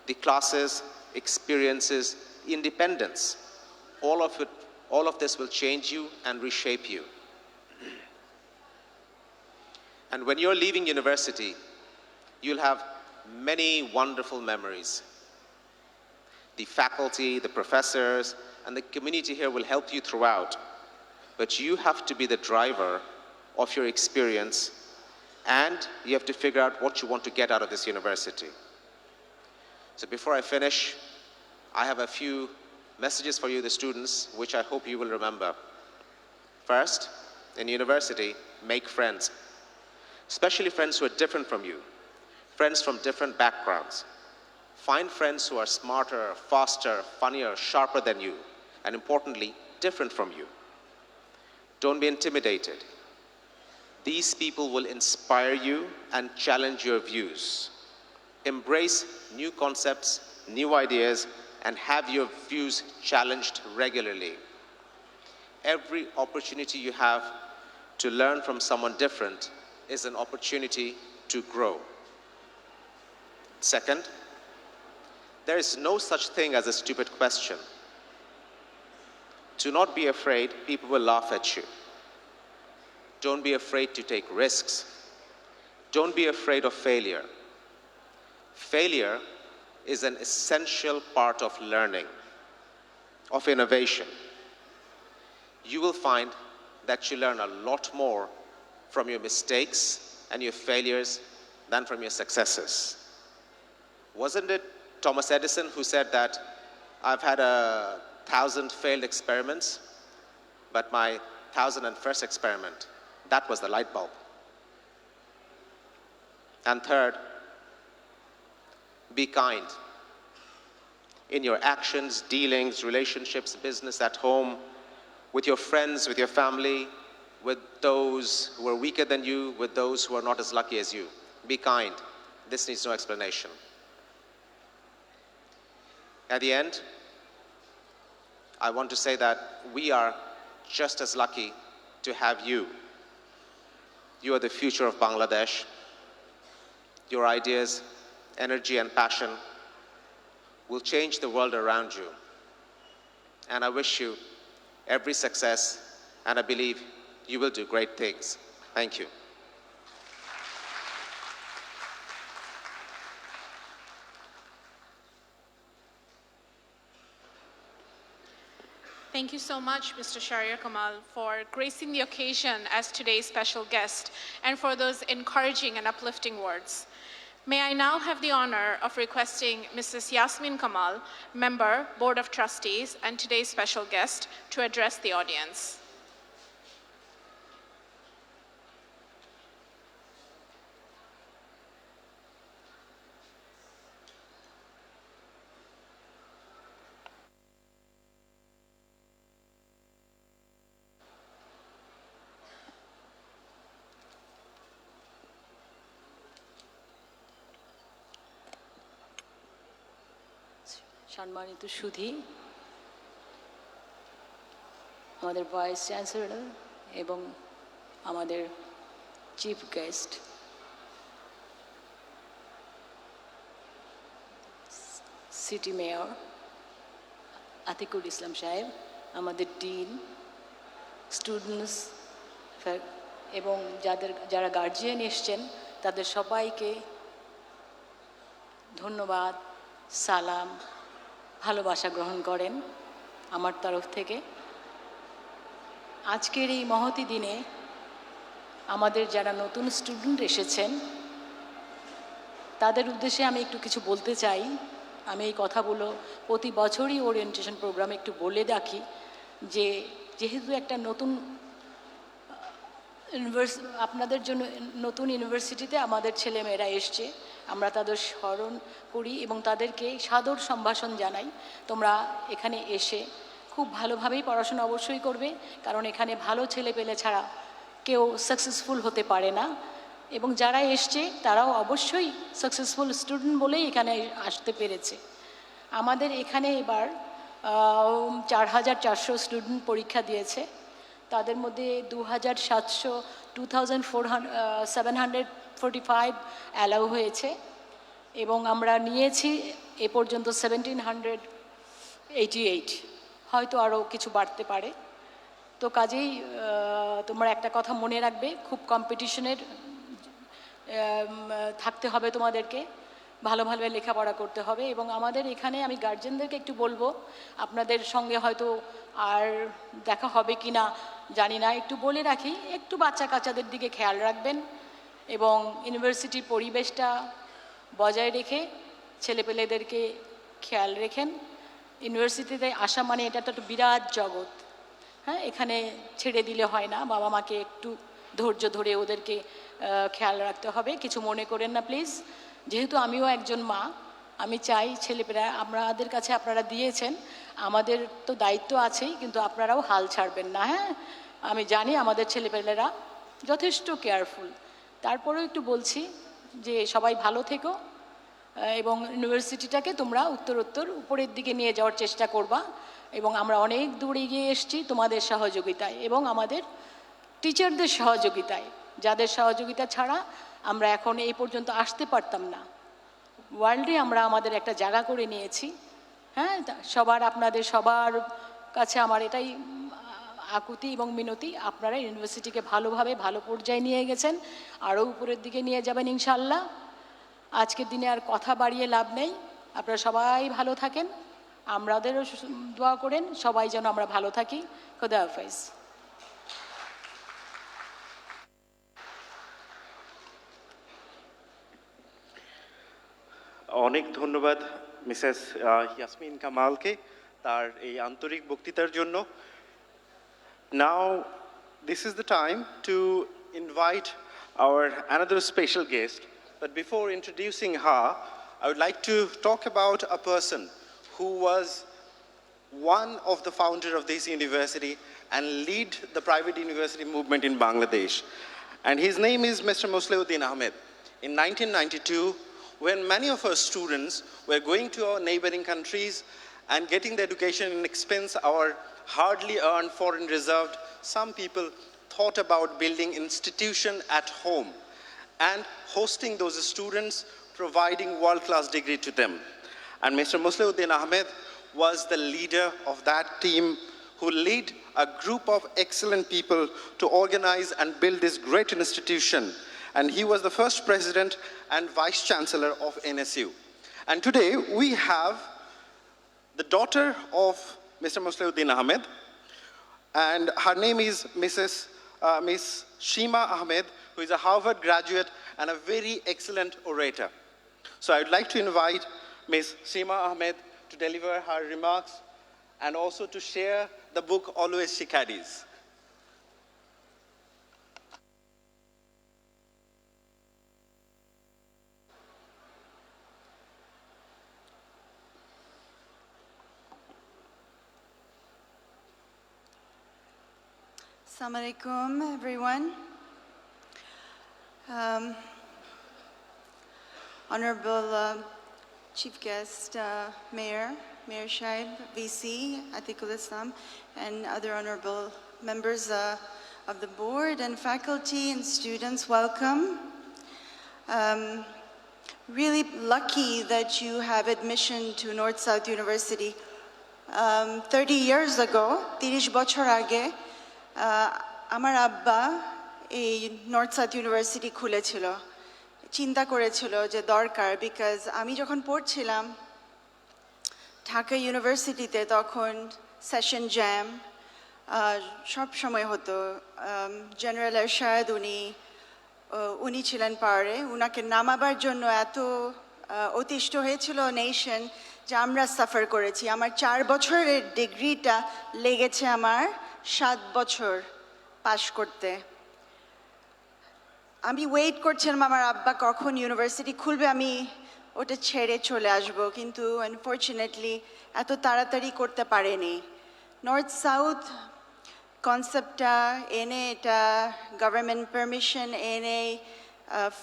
[SPEAKER 9] The classes, experiences, independence, all of this will change you and reshape you. And when you're leaving university, you'll have many wonderful memories. The faculty, the professors, and the community here will help you throughout. But you have to be the driver of your experience, and you have to figure out what you want to get out of this university. So before I finish, I have a few messages for you, the students, which I hope you will remember. First, in university, make friends, especially friends who are different from you, friends from different backgrounds. Find friends who are smarter, faster, funnier, sharper than you, and importantly, different from you. Don't be intimidated. These people will inspire you and challenge your views. Embrace new concepts, new ideas, and have your views challenged regularly. Every opportunity you have to learn from someone different is an opportunity to grow. Second, there is no such thing as a stupid question. Do not be afraid, people will laugh at you. Don't be afraid to take risks. Don't be afraid of failure. Failure is an essential part of learning, of innovation. You will find that you learn a lot more from your mistakes and your failures than from your successes. Wasn't it Thomas Edison who said that I've had 1,000 failed experiments, but my 1,001st experiment, that was the light bulb. And third, be kind. In your actions, dealings, relationships, business at home, with your friends, with your family, with those who are weaker than you, with those who are not as lucky as you. Be kind. This needs no explanation. At the end, I want to say that we are just as lucky to have you. You are the future of Bangladesh. Your ideas, energy, and passion will change the world around you. And I wish you every success, and I believe you will do great things. Thank you.
[SPEAKER 2] Thank you so much, Mr. Shahriar Kamal, for gracing the occasion as today's special guest and for those encouraging and uplifting words. May I now have the honor of requesting Mrs. Yasmin Kamal, Member, Board of Trustees, and today's special guest, to address the audience.
[SPEAKER 10] সম্মানিত সুধী, আমাদের vice chancellor এবং আমাদের chief guest, city mayor Atiqul Islam Saheb, আমাদের dean, students এবং যারা guardian এসছেন তাদের সবাইকে ধন্যবাদ, সালাম, ভালোবাসা গ্রহণ করেন আমার তরফ থেকে। আজকের এই মহতী দিনে আমাদের যারা নতুন স্টুডেন্ট এসেছেন তাদের উদ্দেশ্যে আমি একটু কিছু বলতে চাই। আমি এই কথাগুলো প্রতি বছরই ওরিয়েন্টেশন প্রোগ্রামে একটু বলে রাখি যে যেহেতু একটা নতুন আপনাদের জন্য নতুন ইউনিভার্সিটিতে আমাদের ছেলেমেয়েরা এসছে, আমরা তাদের স্মরণ করি এবং তাদেরকে সাদর সম্ভাষণ জানাই। তোমরা এখানে এসে খুব ভালোভাবেই পড়াশোনা অবশ্যই করবে, কারণ এখানে ভালো ছেলেপেলে ছাড়া কেউ সাকসেসফুল হতে পারে না, এবং যারা এসছে তারাও অবশ্যই সাকসেসফুল স্টুডেন্ট বলেই এখানে আসতে পেরেছে। আমাদের এখানে এবার 4,400 স্টুডেন্ট পরীক্ষা দিয়েছে, তাদের মধ্যে 2,745 অ্যালাউ হয়েছে এবং আমরা নিয়েছি এ পর্যন্ত 1,788, হয়তো আরও কিছু বাড়তে পারে। তো কাজেই তোমরা একটা কথা মনে রাখবে, খুব কম্পিটিশনের থাকতে হবে তোমাদেরকে, ভালোভাবে লেখাপড়া করতে হবে। এবং আমাদের এখানে আমি গার্জেনদেরকে একটু বলবো, আপনাদের সঙ্গে হয়তো আর দেখা হবে কি না জানি না, একটু বলে রাখি, একটু বাচ্চা কাচ্চাদের দিকে খেয়াল রাখবেন এবং ইউনিভার্সিটির পরিবেশটা বজায় রেখে ছেলেপেলেদেরকে খেয়াল রেখেন। ইউনিভার্সিটিতে আসা মানে এটা তো একটা বিরাট জগৎ, হ্যাঁ, এখানে ছেড়ে দিলে হয় না, বাবা মাকে একটু ধৈর্য ধরে ওদেরকে খেয়াল রাখতে হবে, কিছু মনে করেন না প্লিজ। যেহেতু আমিও একজন মা, আমি চাই ছেলেপেলেরা আমাদের কাছে আপনারা দিয়েছেন, আমাদের তো দায়িত্ব আছেই, কিন্তু আপনারাও হাল ছাড়বেন না। হ্যাঁ, আমি জানি আমাদের ছেলেপেলেরা যথেষ্ট কেয়ারফুল, তারপরেও একটু বলছি যে সবাই ভালো থেকো এবং ইউনিভার্সিটিটাকে তোমরা উত্তরোত্তর উপরের দিকে নিয়ে যাওয়ার চেষ্টা করবা। এবং আমরা অনেক দূর এগিয়ে এসেছি তোমাদের সহযোগিতায় এবং আমাদের টিচারদের সহযোগিতায়, যাদের সহযোগিতা ছাড়া আমরা এখন এই পর্যন্ত আসতে পারতাম না। ওয়ার্ল্ডে আমরা আমাদের একটা জায়গা করে নিয়েছি। হ্যাঁ, আপনাদের সবার কাছে আমার এটাই আকুতি এবং মিনতি, আপনারা ইউনিভার্সিটিকে ভালোভাবে ভালো পর্যায়ে নিয়ে গেছেন, আরও উপরের দিকে নিয়ে যাবেন ইনশাল্লাহ। আজকের দিনে আর কথা বাড়িয়ে লাভ নেই, আপনারা সবাই ভালো থাকেন, আমাদেরও দোয়া করেন সবাই যেন আমরা ভালো থাকি। খোদা হাফেজ।
[SPEAKER 1] অনেক ধন্যবাদ মিসেস ইয়াসমিন কামালকে তার এই আন্তরিক বক্তৃতার জন্য। Now, this is the time to invite our another special guest. But before introducing her, I would like to talk about a person who was one of the founder of this university and lead the private university movement in Bangladesh. And his name is Mr. Musleuddin Ahmed. In 1992, when many of our students were going to our neighboring countries and getting the education in expense, our hardly earned foreign reserved, some people thought about building institution at home and hosting those students, providing world-class degree to them. And Mr. Musleuddin Ahmed was the leader of that team who led a group of excellent people to organize and build this great institution. And he was the first president and vice chancellor of NSU. And today we have the daughter of Mr. Musleuddin Ahmed, And her name is Miss Shima Ahmed, who is a Harvard graduate and a very excellent orator. So I would like to invite Miss Shima Ahmed to deliver her remarks and also to share the book Always She Carries.
[SPEAKER 11] Assalamu alaikum, everyone. Honorable Chief Guest, Mayor Shaib, VC, Atiqul Islam, and other honorable members of the board and faculty and students, welcome. Really lucky that you have admission to North-South University. 30 years ago, 30 বছর আগে, আমার আব্বা এই north south university খুলেছিল, চিন্তা করেছিল যে দরকার, because আমি যখন পড়ছিলাম ঢাকা ইউনিভার্সিটিতে তখন সেশন জ্যাম সব সময় হতো। জেনারেল এরশাদ উনি ছিলেন পাওয়ারে, উনাকে নামাবার জন্য এত অতিষ্ঠ হয়েছিল নেশন যে আমরা সাফার করেছি। আমার 4 বছরের ডিগ্রিটা লেগেছে আমার 7 বছর পাশ করতে। আমি ওয়েট করছিলাম আমার আব্বা কখন ইউনিভার্সিটি খুলবে, আমি ওটা ছেড়ে চলে আসব, কিন্তু আনফর্চুনেটলি এত তাড়াতাড়ি করতে পারেনি। নর্থ সাউথ কনসেপ্টটা এনে, এটা গভর্নমেন্ট পারমিশন এনে,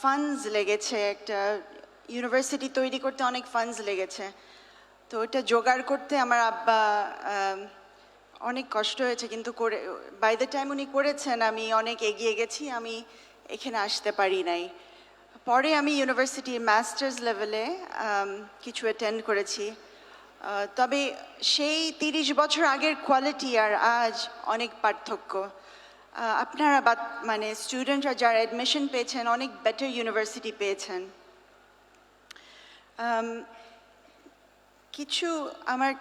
[SPEAKER 11] ফান্ডস লেগেছে, একটা ইউনিভার্সিটি তৈরি করতে অনেক ফান্ডস লেগেছে। তো ওটা জোগাড় করতে আমার আব্বা অনেক কষ্ট হয়েছে, কিন্তু বাই দ্য টাইম উনি করেছেন আমি অনেক এগিয়ে গেছি, আমি এখানে আসতে পারি নাই। পরে আমি ইউনিভার্সিটির মাস্টার্স লেভেলে কিছু অ্যাটেন্ড করেছি, তবে সেই 30 বছর আগের কোয়ালিটি আর আজ অনেক পার্থক্য। আপনারা মানে স্টুডেন্টরা যারা অ্যাডমিশন পেয়েছেন অনেক বেটার ইউনিভার্সিটি পেয়েছেন। কিছু আমার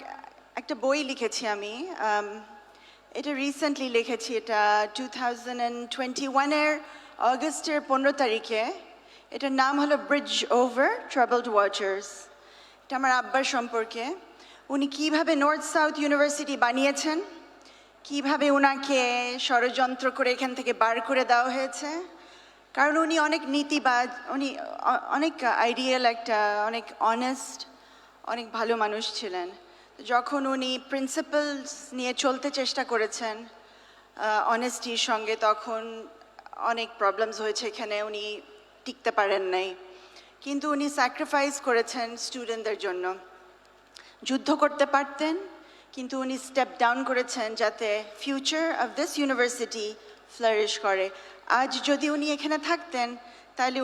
[SPEAKER 11] একটা বই লিখেছি আমি, এটা রিসেন্টলি লিখেছি, এটা 2021-এর অগস্টের 15 তারিখে। এটার নাম হলো ব্রিজ ওভার ট্রাবলড ওয়াটার্স। এটা আমার আব্বার সম্পর্কে, উনি কিভাবে নর্থ সাউথ ইউনিভার্সিটি বানিয়েছেন, কিভাবে ওনাকে ষড়যন্ত্র করে এখান থেকে বার করে দেওয়া হয়েছে। কারণ উনি অনেক নীতিবাদ, উনি অনেক আইডিয়াল, একটা অনেক অনেস্ট, অনেক ভালো মানুষ ছিলেন। যখন উনি প্রিন্সিপালস নিয়ে চলতে চেষ্টা করেছেন অনেস্টির সঙ্গে, তখন অনেক প্রবলেমস হয়েছে এখানে, উনি টিকতে পারেন নাই। কিন্তু উনি স্যাক্রিফাইস করেছেন স্টুডেন্টদের জন্য। যুদ্ধ করতে পারতেন, কিন্তু উনি স্টেপ ডাউন করেছেন যাতে future of this university flourish করে। আজ যদি উনি এখানে থাকতেন তাহলে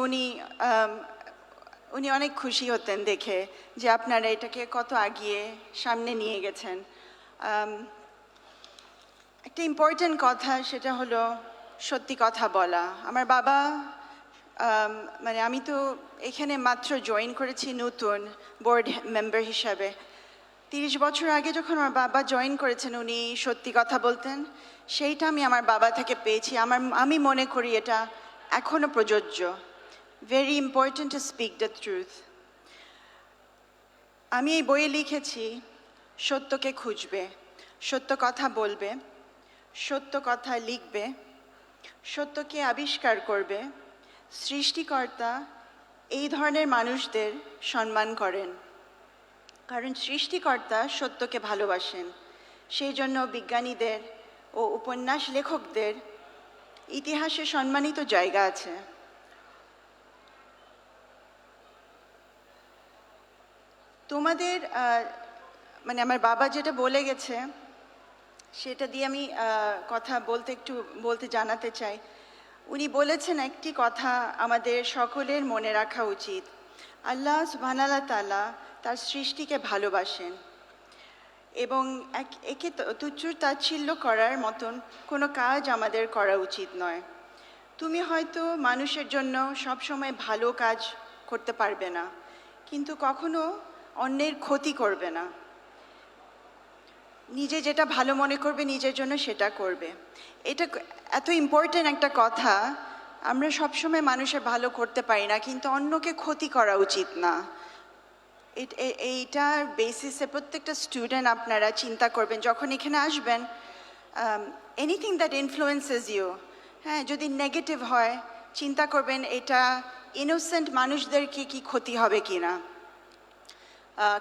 [SPEAKER 11] উনি অনেক খুশি হতেন দেখে যে আপনারা এটাকে কত আগিয়ে সামনে নিয়ে গেছেন। একটা ইম্পর্ট্যান্ট কথা, সেটা হলো সত্যি কথা বলা। আমার বাবা, মানে আমি তো এখানে মাত্র জয়েন করেছি নতুন বোর্ড মেম্বার হিসাবে। 30 বছর আগে যখন আমার বাবা জয়েন করেছেন, উনি সত্যি কথা বলতেন, সেইটা আমি আমার বাবা থেকে পেয়েছি। আমি মনে করি এটা এখনও প্রযোজ্য। Very important to speak the truth. আমি এই বইয়ে লিখেছি, সত্যকে খুঁজবে, সত্য কথা বলবে, সত্য কথা লিখবে, সত্যকে আবিষ্কার করবে। সৃষ্টিকর্তা এই ধরনের মানুষদের সম্মান করেন, কারণ সৃষ্টিকর্তা সত্যকে ভালোবাসেন। সেই জন্য বিজ্ঞানীদের ও উপন্যাস লেখকদের ইতিহাসে সম্মানিত জায়গা আছে। তোমাদের মানে আমার বাবা যেটা বলে গেছে সেটা দিয়ে আমি কথা বলতে জানাতে চাই। উনি বলেছেন একটি কথা আমাদের সকলের মনে রাখা উচিত, আল্লাহ সুবহানাহু ওয়া তাআলা তার সৃষ্টিকে ভালোবাসেন এবং একে তুচ্ছ তাচ্ছিল্য করার মতন কোনো কাজ আমাদের করা উচিত নয়। তুমি হয়তো মানুষের জন্য সবসময় ভালো কাজ করতে পারবে না, কিন্তু কখনো অন্যের ক্ষতি করবে না। নিজে যেটা ভালো মনে করবে নিজের জন্য সেটা করবে। এটা এত ইম্পর্ট্যান্ট একটা কথা, আমরা সবসময় মানুষের ভালো করতে পারি না, কিন্তু অন্যকে ক্ষতি করা উচিত না। এইটার বেসিসে প্রত্যেকটা স্টুডেন্ট আপনারা চিন্তা করবেন যখন এখানে আসবেন, এনিথিং দ্যাট ইনফ্লুয়েন্সেস ইউ, হ্যাঁ, যদি নেগেটিভ হয় চিন্তা করবেন এটা ইনোসেন্ট মানুষদেরকে কি ক্ষতি হবে কি না।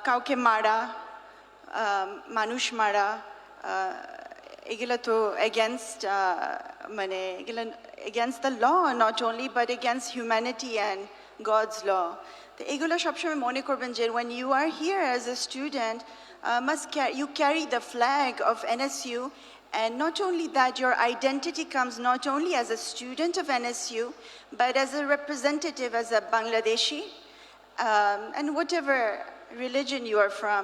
[SPEAKER 11] কাউকে মারা, মানুষ মারা, এগুলো তো এগেনস্ট, মানে এগুলো against the law, not only but against humanity and God's law. তো এগুলো সবসময় মনে করবেন যে when you are here as a student, you carry the flag of NSU, and not only that, your identity comes not only as a student of NSU, but as a representative, as a Bangladeshi, and whatever religion you are from,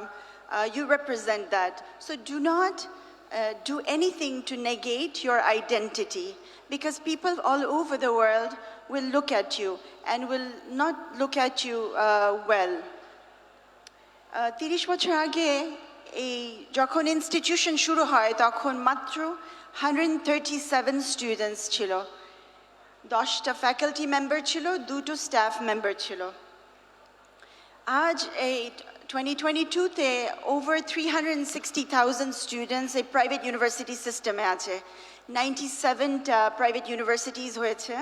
[SPEAKER 11] you represent that. So do not do anything to negate your identity, because people all over the world will look at you and will not look at you well. 30 বছর আগে এই যখন institution শুরু হয় তখন মাত্র 137 students ছিল, 10টা ফ্যাকাল্টি মেম্বার ছিল, 2টো স্টাফ মেম্বার ছিল। আজ এই 2022-তে over 360,000 স্টুডেন্টস এই প্রাইভেট ইউনিভার্সিটি সিস্টেমে আছে। 97টা প্রাইভেট ইউনিভার্সিটিজ হয়েছে,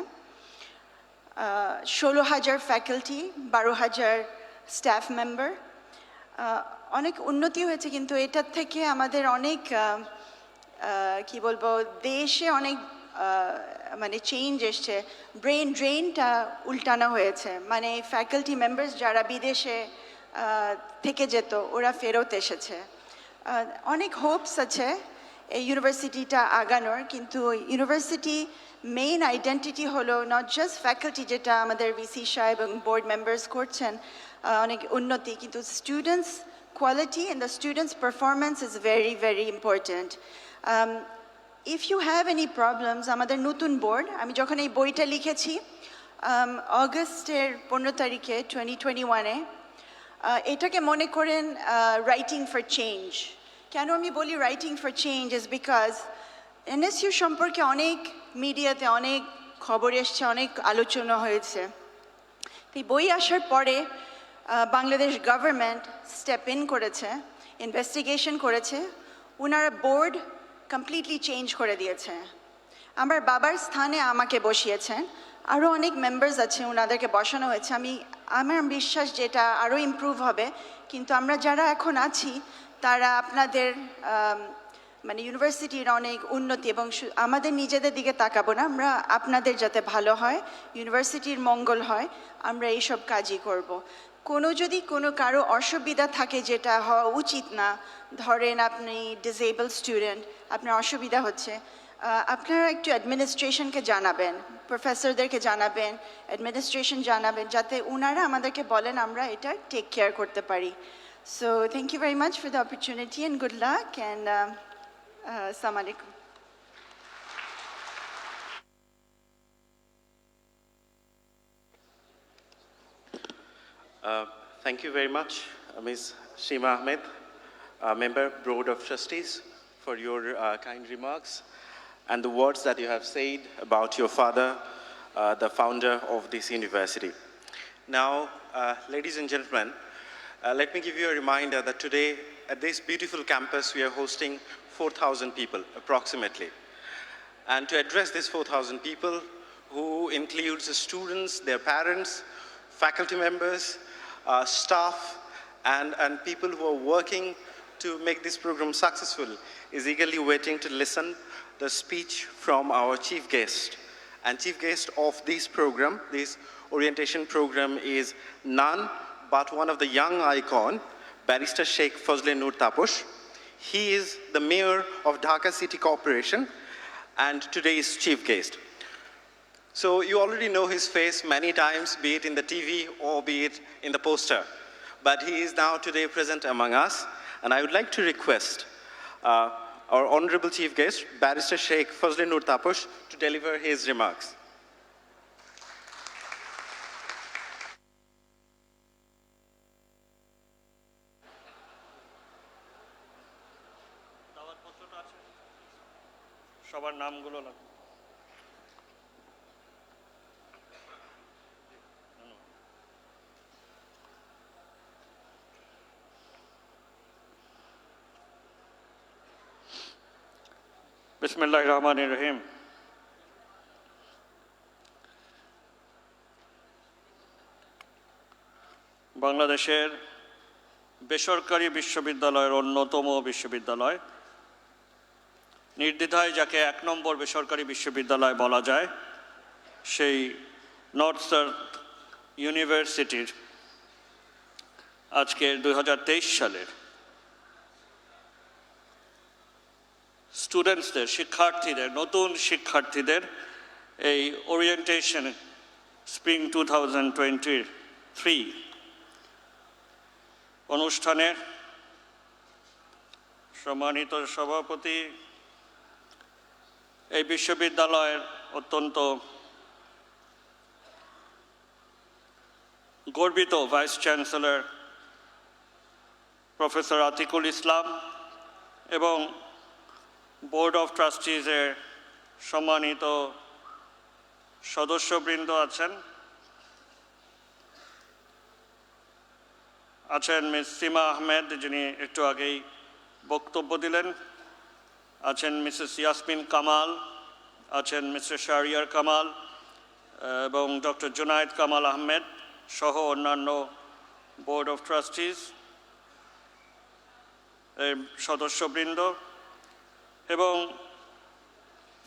[SPEAKER 11] 16,000 ফ্যাকাল্টি, 12,000 স্টাফ মেম্বার। অনেক উন্নতি হয়েছে, কিন্তু এটার থেকে আমাদের অনেক কি বলবো, দেশে অনেক মানে চেঞ্জ এসছে। ব্রেন ড্রেনটা উল্টানো হয়েছে, মানে ফ্যাকাল্টি মেম্বার্স যারা বিদেশে থেকে যেত ওরা ফেরত এসেছে। অনেক হোপস আছে এই ইউনিভার্সিটিটা আগানোর, কিন্তু ইউনিভার্সিটি মেইন আইডেন্টিটি হলো নট জাস্ট ফ্যাকাল্টি, যেটা আমাদের ভিসি সাহেব এবং বোর্ড মেম্বার্স করছেন অনেক উন্নতি, কিন্তু students quality and the students' performance is very, very important. If you have any problems, আমাদের নতুন বোর্ড, আমি যখন এই বইটা লিখেছি অগস্টের 15 তারিখে 2021-এ, এটাকে মনে করেন রাইটিং ফর চেঞ্জ। কেন আমি বলি writing for change is because NSU সম্পর্কে অনেক মিডিয়াতে অনেক খবর এসছে, অনেক আলোচনা হয়েছে। এই বই আসার পরে বাংলাদেশ গভর্নমেন্ট স্টেপ ইন করেছে, ইনভেস্টিগেশন করেছে, ওনারা বোর্ড কমপ্লিটলি চেঞ্জ করে দিয়েছে। আমার বাবার স্থানে আমাকে বসিয়েছেন, আরও অনেক মেম্বার্স আছে ওনাদেরকে বসানো হয়েছে। আমার বিশ্বাস যেটা আরও ইমপ্রুভ হবে, কিন্তু আমরা যারা এখন আছি তারা আপনাদের মানে ইউনিভার্সিটির অনেক উন্নতি, এবং আমাদের নিজেদের দিকে তাকাবো না, আমরা আপনাদের যাতে ভালো হয়, ইউনিভার্সিটির মঙ্গল হয়, আমরা এইসব কাজই করব। যদি কোনো কারো অসুবিধা থাকে যেটা হওয়া উচিত না, ধরেন আপনি ডিসেবল স্টুডেন্ট, আপনার অসুবিধা হচ্ছে, আপনারা একটু অ্যাডমিনিস্ট্রেশনকে জানাবেন, প্রফেসরদেরকে জানাবেন, অ্যাডমিনিস্ট্রেশন জানাবেন, যাতে ওনারা আমাদেরকে বলেন আমরা এটা টেক কেয়ার করতে পারি। So thank you very much for the opportunity and good luck and আসসালামু আলাইকুম।
[SPEAKER 1] Thank you very much, Ms. Shima Ahmed, Member, Board of Trustees, for your kind remarks and the words that you have said about your father, the founder of this university. Now, ladies and gentlemen, let me give you a reminder that today at this beautiful campus we are hosting 4,000 people approximately. And to address these 4,000 people, who includes the students, their parents, faculty members, staff, and people who are working to make this program successful, is eagerly waiting to listen the speech from our chief guest. And chief guest of this program, this orientation program, is none but one of the young icon, Barrister Sheikh Fazle Nur Taposh. He is the mayor of Dhaka City Corporation and today's chief guest. So you already know his face many times, be it in the TV or be it in the poster. But he is now today present among us, and I would like to request our honorable chief guest, Barrister Sheikh Fazle Nur Taposh, to deliver his remarks.
[SPEAKER 12] বিসমিল্লাহির রহমানির রহিম। বাংলাদেশের বেসরকারি বিশ্ববিদ্যালয়ের অন্যতম বিশ্ববিদ্যালয়, নির্দ্বিধায় যাকে ১ নম্বর বেসরকারি বিশ্ববিদ্যালয় বলা যায়, সেই নর্থ সাউথ ইউনিভার্সিটির আজকের 2023 সালের স্টুডেন্টসদের, শিক্ষার্থীদের, নতুন শিক্ষার্থীদের এই ওরিয়েন্টেশন স্প্রিং 2023 অনুষ্ঠানের সম্মানিত সভাপতি, এই বিশ্ববিদ্যালয়ের অত্যন্ত গর্বিত ভাইস চ্যান্সেলর প্রফেসর আতিকুল ইসলাম এবং বোর্ড অফ ট্রাস্টিজের সম্মানিত সদস্যবৃন্দ আছেন মিস সিমা আহমেদ, যিনি একটু আগেই বক্তব্য দিলেন, আছেন মিসেস ইয়াসমিন কামাল, আছেন মিস্টার শাহরিয়ার কামাল এবং ডক্টর জুনায়েদ কামাল আহমেদ সহ অন্যান্য বোর্ড অফ ট্রাস্টিজ সদস্যবৃন্দ এবং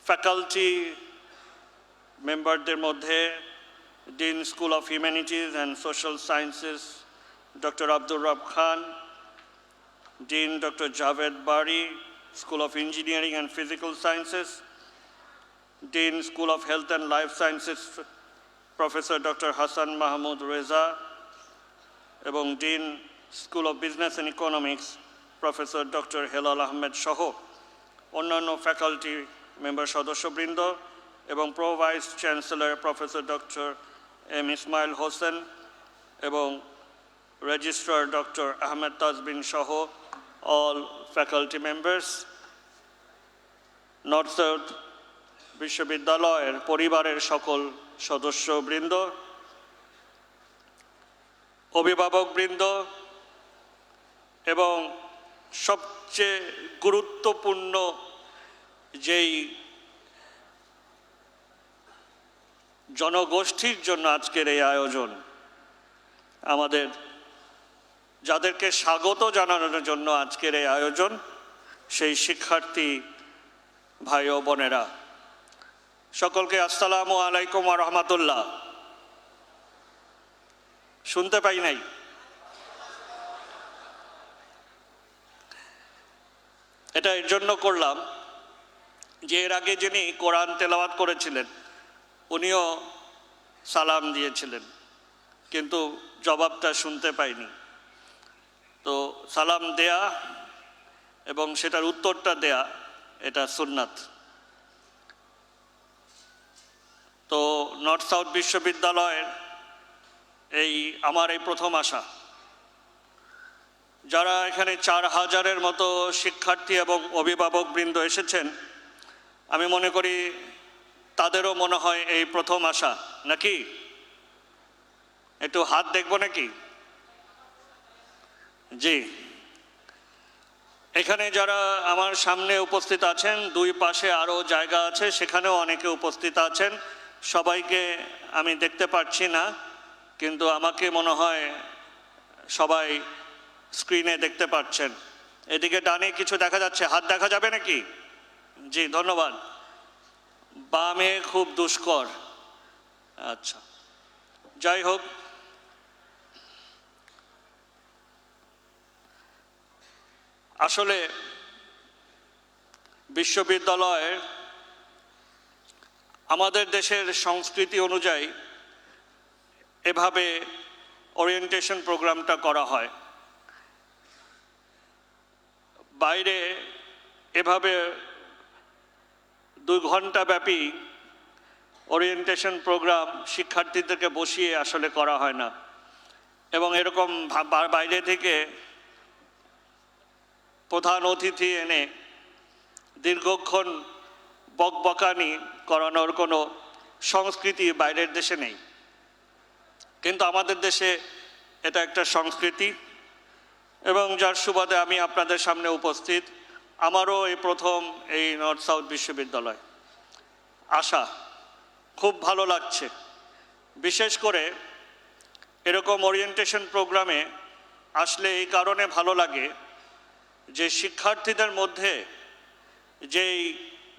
[SPEAKER 12] ফ্যাকাল্টি মেম্বারদের মধ্যে dean school of humanities and social sciences doctor Abdur Rob Khan, dean doctor Javed Bari, school of engineering and physical sciences, dean school of health and life sciences professor doctor Hasan Mahmud Reza এবং dean school of business and economics professor doctor Helal Ahmed সহ অন্যান্য faculty member সদস্যবৃন্দ এবং pro vice chancellor professor doctor M Ismail Hossain এবং registrar doctor Ahmed Tajbin সহ all faculty members, north south বিশ্ববিদ্যালয়ের পরিবারের সকল সদস্যবৃন্দ, অভিভাবকবৃন্দ এবং সবচেয়ে গুরুত্বপূর্ণ যেই জনগোষ্ঠীর জন্য আজকের এই আয়োজন, আমাদের যাদেরকে স্বাগত জানানোর জন্য আজকের এই আয়োজন, সেই শিক্ষার্থী ভাই ও বোনেরা, সকলকে আসসালামু আলাইকুম ওয়া রাহমাতুল্লাহ। শুনতে পাই নাই? এটা এর জন্য করলাম যে এর আগে যিনি কোরআন তেলাওয়াত করেছিলেন উনিও সালাম দিয়েছিলেন, কিন্তু জবাবটা শুনতে পাইনি। তো সালাম দেয়া এবং সেটার উত্তরটা দেয়া এটা সুন্নাত। তো নর্থ সাউথ বিশ্ববিদ্যালয়ের আমার এই প্রথম আসা, যারা এখানে 4000-এর মতো শিক্ষার্থী এবং অভিভাবকবৃন্দ এসেছেন, আমি মনে করি তাদেরও মনে হয় এই প্রথম আসা, নাকি? একটু হাত দেখব নাকি? জি, এখানে যারা আমার সামনে উপস্থিত আছেন, দুই পাশে আরও জায়গা আছে, সেখানেও অনেকে উপস্থিত আছেন। সবাইকে আমি দেখতে পাচ্ছি না, কিন্তু আমাকে মনে হয় সবাই স্ক্রিনে দেখতে পাচ্ছেন। এদিকে ডানে কিছু দেখা যাচ্ছে, হাত দেখা যাবে নাকি? জি, ধন্যবাদ। বামে খুব দুষ্কর। আচ্ছা, যাই হোক, আসলে বিশ্ববিদ্যালয়ের আমাদের দেশের সংস্কৃতি অনুযায়ী এভাবে ওরিয়েন্টেশন প্রোগ্রামটা করা হয়। বাইরে এভাবে 2 ঘন্টা ব্যাপী ওরিয়েন্টেশন প্রোগ্রাম শিক্ষার্থীদেরকে বসিয়ে আসলে করা হয় না, এবং এরকম বাইরে থেকে প্রধান অতিথি এনে দীর্ঘক্ষণ বকবকানি করানোর কোনো সংস্কৃতি বাইরের দেশে নেই, কিন্তু আমাদের দেশে এটা একটা সংস্কৃতি, এবং যার সুবাদে আমি আপনাদের সামনে উপস্থিত। আমারও এই প্রথম এই নর্থ সাউথ বিশ্ববিদ্যালয় আসা খুব ভালো লাগছে। বিশেষ করে এরকম ওরিয়েন্টেশন প্রোগ্রামে আসলে এই কারণে ভালো লাগে যে শিক্ষার্থীদের মধ্যে যেই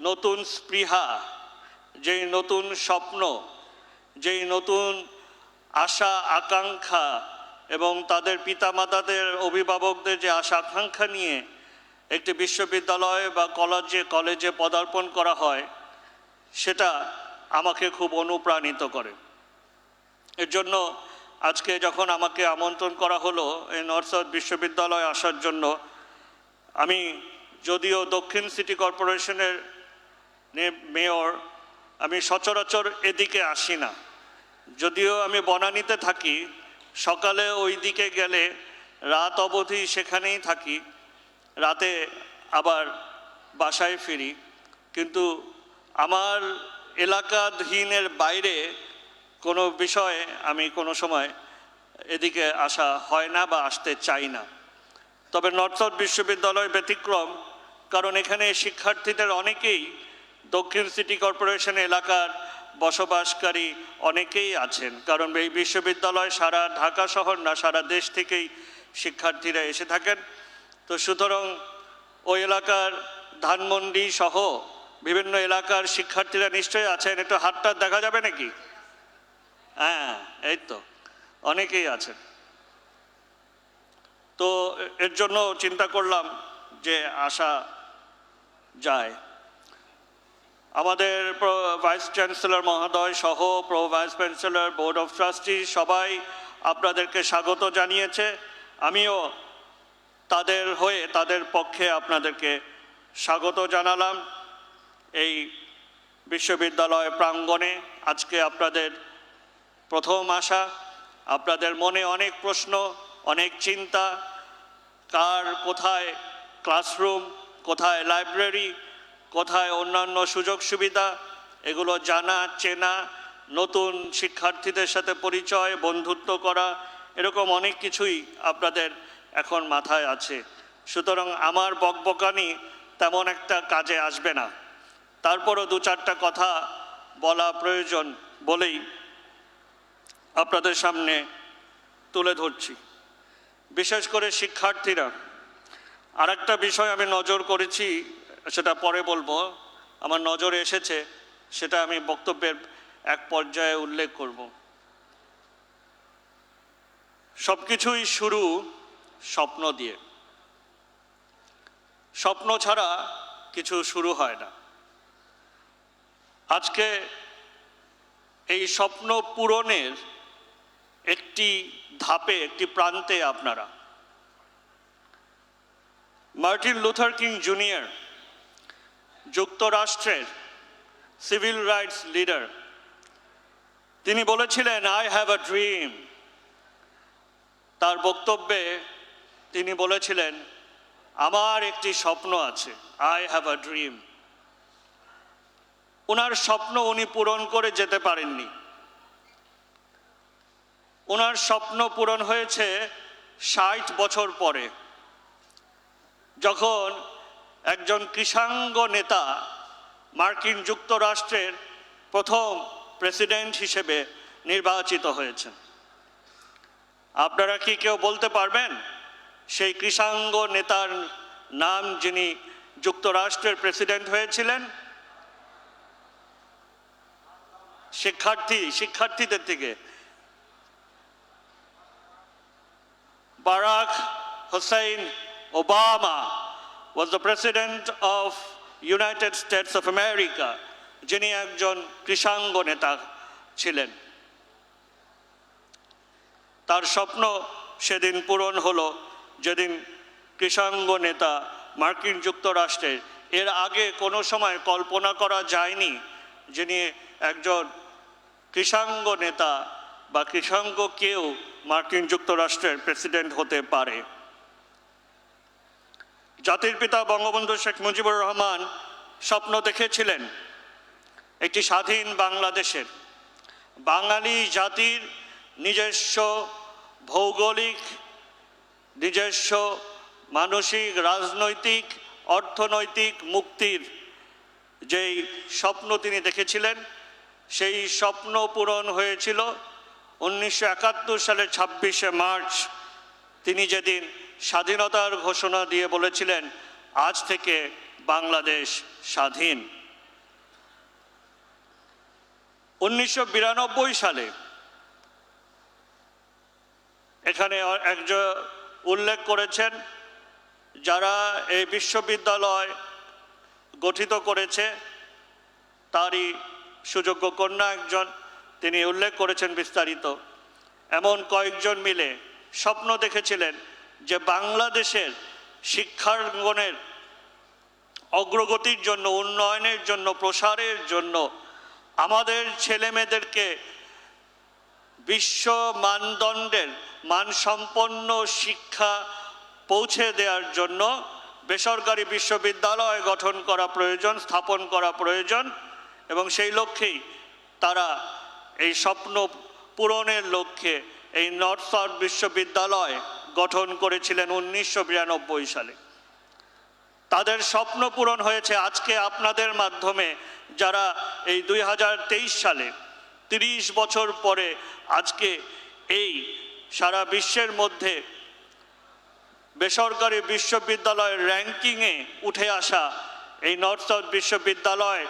[SPEAKER 12] নতুন স্পৃহা, যেই নতুন স্বপ্ন, যেই নতুন আশা আকাঙ্ক্ষা এবং তাদের পিতামাতাদের অভিভাবকদের যে আশা আকাঙ্ক্ষা নিয়ে একটি বিশ্ববিদ্যালয় বা কলেজে পদার্পণ করা হয়, সেটা আমাকে খুব অনুপ্রাণিত করে। এর জন্য আজকে যখন আমাকে আমন্ত্রণ করা হলো এই নর্থ সাউথ বিশ্ববিদ্যালয়ে আসার জন্য, আমি যদিও দক্ষিণ সিটি কর্পোরেশনের মেয়র, আমি সচরাচর এদিকে আসি না। যদিও আমি বনানীতে থাকি, সকালে ওই দিকে গেলে রাত অবধি সেখানেই থাকি, রাতে আবার বাসায় ফিরি, কিন্তু আমার এলাকাধীনের বাইরে কোনো বিষয়ে আমি কোনো সময় এদিকে আসা হয় না বা আসতে চাই না। তবে নর্থ সাউথ বিশ্ববিদ্যালয় ব্যতিক্রম, কারণ এখানে শিক্ষার্থীদের অনেকেই দক্ষিণ সিটি কর্পোরেশন এলাকার বসবাসকারী অনেকেই আছেন, কারণ এই বিশ্ববিদ্যালয় সারা ঢাকা শহর না, সারা দেশ থেকেই শিক্ষার্থীরা এসে থাকেন। তো সুতরাং ওই এলাকার ধানমন্ডি সহ বিভিন্ন এলাকার শিক্ষার্থীরা নিশ্চয়ই আছেন। একটু হাতটা দেখা যাবে নাকি? হ্যাঁ, এই তো অনেকেই আছেন। তো এর জন্য চিন্তা করলাম যে আসা যায়। আমাদের ভাইস চ্যান্সেলর মহোদয় সহ vice chancellor, board of trustee সবাই আপনাদেরকে স্বাগত জানিয়েছে। আমিও তাদের হয়ে, তাদের পক্ষে আপনাদেরকে স্বাগত জানালাম এই বিশ্ববিদ্যালয় প্রাঙ্গণে। আজকে আপনাদের প্রথম আসা, আপনাদের মনে অনেক প্রশ্ন, অনেক চিন্তা, কার কোথায় ক্লাসরুম, কোথায় লাইব্রেরি, কোথায় অন্যান্য সুযোগ সুবিধা, এগুলো জানা, চেনা, নতুন শিক্ষার্থীদের সাথে পরিচয়, বন্ধুত্ব করা, এরকম অনেক কিছুই আপনাদের এখন মাথায় আছে। সুতরাং আমার বকবকানি তেমন একটা কাজে আসবে না, তারপরও দু চারটা কথা বলা প্রয়োজন বলেই আপনাদের সামনে তুলে ধরছি। বিশেষ করে শিক্ষার্থীরা, আর একটা বিষয় আমি নজর করেছি, সেটা পরে বলবো, আমার নজরে এসেছে, সেটা আমি বক্তব্যের এক পর্যায়ে উল্লেখ করব। সব কিছুই শুরু স্বপ্ন দিয়ে। স্বপ্ন ছাড়া কিছু শুরু হয় না। আজকে এই স্বপ্ন পূরণের একটি ধাপে, একটি প্রান্তে আপনারা। মার্টিন লুথার কিং জুনিয়র, যুক্তরাষ্ট্রের সিভিল রাইটস লিডার, তিনি বলেছিলেন, আই হ্যাভ আ ড্রিম। তার বক্তব্যে তিনি বলেছিলেন, আমার একটি স্বপ্ন আছে, আই হ্যাভ আ ড্রিম। ওনার স্বপ্ন উনি পূরণ করে যেতে পারেননি। ওনার স্বপ্ন পূরণ হয়েছে 60 বছর পরে, যখন একজন কৃষাঙ্গ নেতা মার্কিন যুক্তরাষ্ট্রের প্রথম প্রেসিডেন্ট হিসেবে নির্বাচিত হয়েছেন। আপনারা কি কেউ বলতে পারবেন সেই কৃষাঙ্গ নেতার নাম, যিনি যুক্তরাষ্ট্রের প্রেসিডেন্ট হয়েছিলেন? শিক্ষার্থীদের থেকে Barack Hussein Obama was the president of United States of America, যিনি একজন কৃষাঙ্গ নেতা ছিলেন। তার স্বপ্ন সেদিন পূরণ হলো, যেদিন কৃষাঙ্গ নেতা মার্কিন যুক্তরাষ্ট্রের, এর আগে কোনো সময় কল্পনা করা যায়নি যিনি একজন কৃষাঙ্গ নেতা বা কৃষাঙ্গ কেউ মার্কিন যুক্তরাষ্ট্রের প্রেসিডেন্ট হতে পারে। জাতির পিতা বঙ্গবন্ধু শেখ মুজিবুর রহমান স্বপ্ন দেখেছিলেন একটি স্বাধীন বাংলাদেশের। বাঙালি জাতির নিজস্ব ভৌগোলিক, নিজস্ব মানসিক, রাজনৈতিক, অর্থনৈতিক মুক্তির যেই স্বপ্ন তিনি দেখেছিলেন, সেই স্বপ্ন পূরণ হয়েছিল 1971 সালের 26শে মার্চ। তিনি যেদিন স্বাধীনতার ঘোষণা দিয়ে বলেছিলেন, আজ থেকে বাংলাদেশ স্বাধীন। 1992 সালে এখানে একজন উল্লেখ করেছেন, যারা এই বিশ্ববিদ্যালয় গঠিত করেছে তারই সুযোগ্য কন্যা একজন, তিনি উল্লেখ করেছেন বিস্তারিত। এমন কয়েকজন মিলে স্বপ্ন দেখেছিলেন যে বাংলাদেশের শিক্ষাঙ্গনের অগ্রগতির জন্য, উন্নয়নের জন্য, প্রসারের জন্য আমাদের ছেলেমেয়েদেরকে বিশ্ব মানদণ্ডের মানসম্পন্ন শিক্ষা পৌঁছে দেওয়ার জন্য বেসরকারি বিশ্ববিদ্যালয় গঠন করা প্রয়োজন, স্থাপন করা প্রয়োজন। এবং সেই লক্ষ্যেই তারা এই স্বপ্ন পূরণের লক্ষ্যে এই নর্থ সাউথ বিশ্ববিদ্যালয় গঠন করেছিলেন 1992 সালে। তাদের স্বপ্ন পূরণ হয়েছে আজকে আপনাদের মাধ্যমে, যারা এই 2023 সালে 30 বছর পরে আজকে এই সারা বিশ্বের মধ্যে বেসরকারি বিশ্ববিদ্যালয়ের র্যাঙ্কিংয়ে উঠে আসা এই নর্থ সাউথ বিশ্ববিদ্যালয়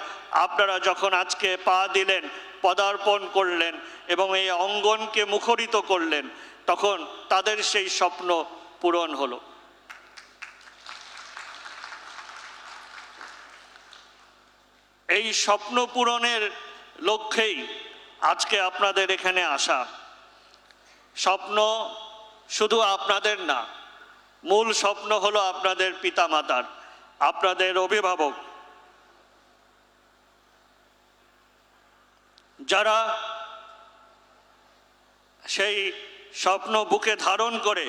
[SPEAKER 12] আপনারা যখন আজকে পা দিলেন, পদার্পণ করলেন এবং এই অঙ্গনকে মুখরিত করলেন, তখন তাদের সেই স্বপ্ন পূরণ হলো। এই স্বপ্ন পূরণের লক্ষ্যেই আজকে আপনাদের এখানে আসা। স্বপ্ন শুধু আপনাদের না, মূল স্বপ্ন হলো আপনাদের পিতামাতার, আপনাদের অভিভাবক, যারা সেই স্বপ্ন বুকে ধারণ করে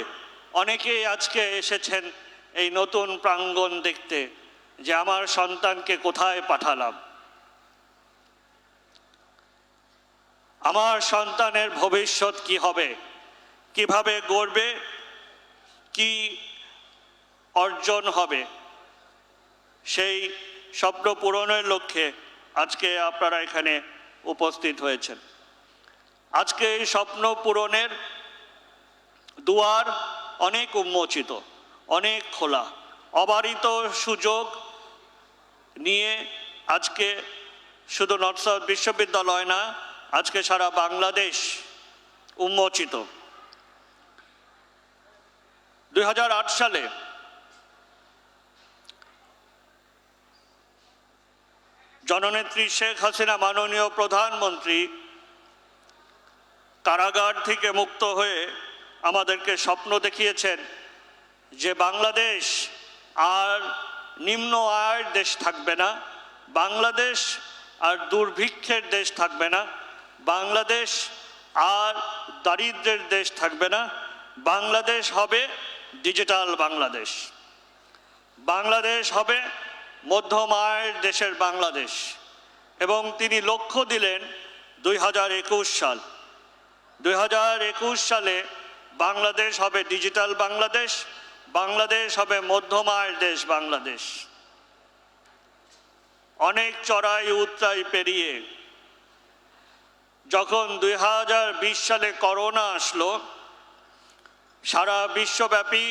[SPEAKER 12] অনেকেই আজকে এসেছেন এই নতুন প্রাঙ্গণ দেখতে, যে আমার সন্তানকে কোথায় পাঠালাম, আমার সন্তানের ভবিষ্যৎ কি হবে, কিভাবে গড়বে, কি অর্জন হবে। সেই স্বপ্ন পূরণের লক্ষ্যে আজকে আপনারা এখানে উপস্থিত হয়েছেন। আজকে এই স্বপ্ন পূরণের দুয়ার অনেক উন্মোচিত, অনেক খোলা, অবারিত সুযোগ নিয়ে আজকে শুধু নর্থ সাউথ বিশ্ববিদ্যালয় না, আজকে সারা বাংলাদেশ উন্মোচিত। 2008 সালে জননেত্রী শেখ হাসিনা মাননীয় প্রধানমন্ত্রী কারাগার থেকে মুক্ত হয়ে আমাদেরকে স্বপ্ন দেখিয়েছেন যে বাংলাদেশ আর নিম্ন আয়ের দেশ থাকবে না, বাংলাদেশ আর দুর্ভিক্ষের দেশ থাকবে না, বাংলাদেশ আর দারিদ্র্যের দেশ থাকবে না, বাংলাদেশ হবে ডিজিটাল বাংলাদেশ, বাংলাদেশ হবে মধ্যম আয়ের দেশের বাংলাদেশ। এবং তিনি লক্ষ্য দিলেন 2021 সাল, 2021 সালে বাংলাদেশ হবে ডিজিটাল বাংলাদেশ, বাংলাদেশ হবে মধ্যম আয়ের দেশ বাংলাদেশ। অনেক চড়াই উতরাই পেরিয়ে যখন 2020 সালে করোনা আসলো, সারা বিশ্বব্যাপী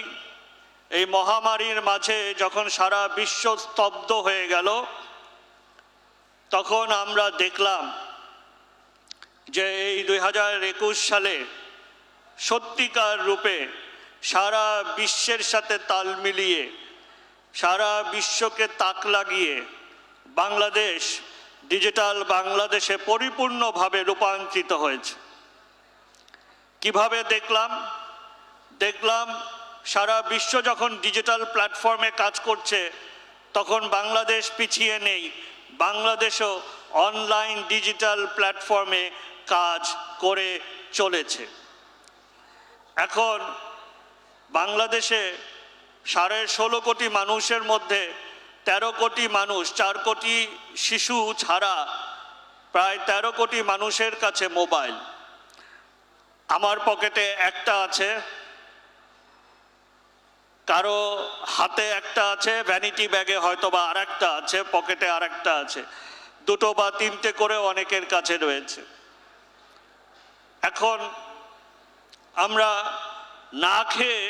[SPEAKER 12] এই মহামারীর মাঝে যখন সারা বিশ্ব স্তব্ধ হয়ে গেল, তখন আমরা দেখলাম যে এই 2021 সালে সত্যিকার রূপে সারা বিশ্বের সাথে তাল মিলিয়ে, সারা বিশ্বকে তাক লাগিয়ে বাংলাদেশ ডিজিটাল বাংলাদেশে পরিপূর্ণভাবে রূপান্তরিত হয়েছে। কিভাবে দেখলাম সারা বিশ্ব যখন ডিজিটাল প্ল্যাটফর্মে কাজ করছে, তখন বাংলাদেশ পিছিয়ে নেই, বাংলাদেশও অনলাইন ডিজিটাল প্ল্যাটফর্মে কাজ করে চলেছে। এখন বাংলাদেশে 16.5 কোটি মানুষের মধ্যে 13 কোটি মানুষ, 4 কোটি শিশু ছাড়া প্রায় 13 কোটি মানুষের কাছে মোবাইল। আমার পকেটে একটা আছে, কারো হাতে একটা আছে, ভ্যানিটি ব্যাগে হয়তো বা আর একটা আছে, পকেটে আর একটা আছে, দুটো বা তিনটে করে অনেকের কাছে রয়েছে। এখন আমরা না খেয়ে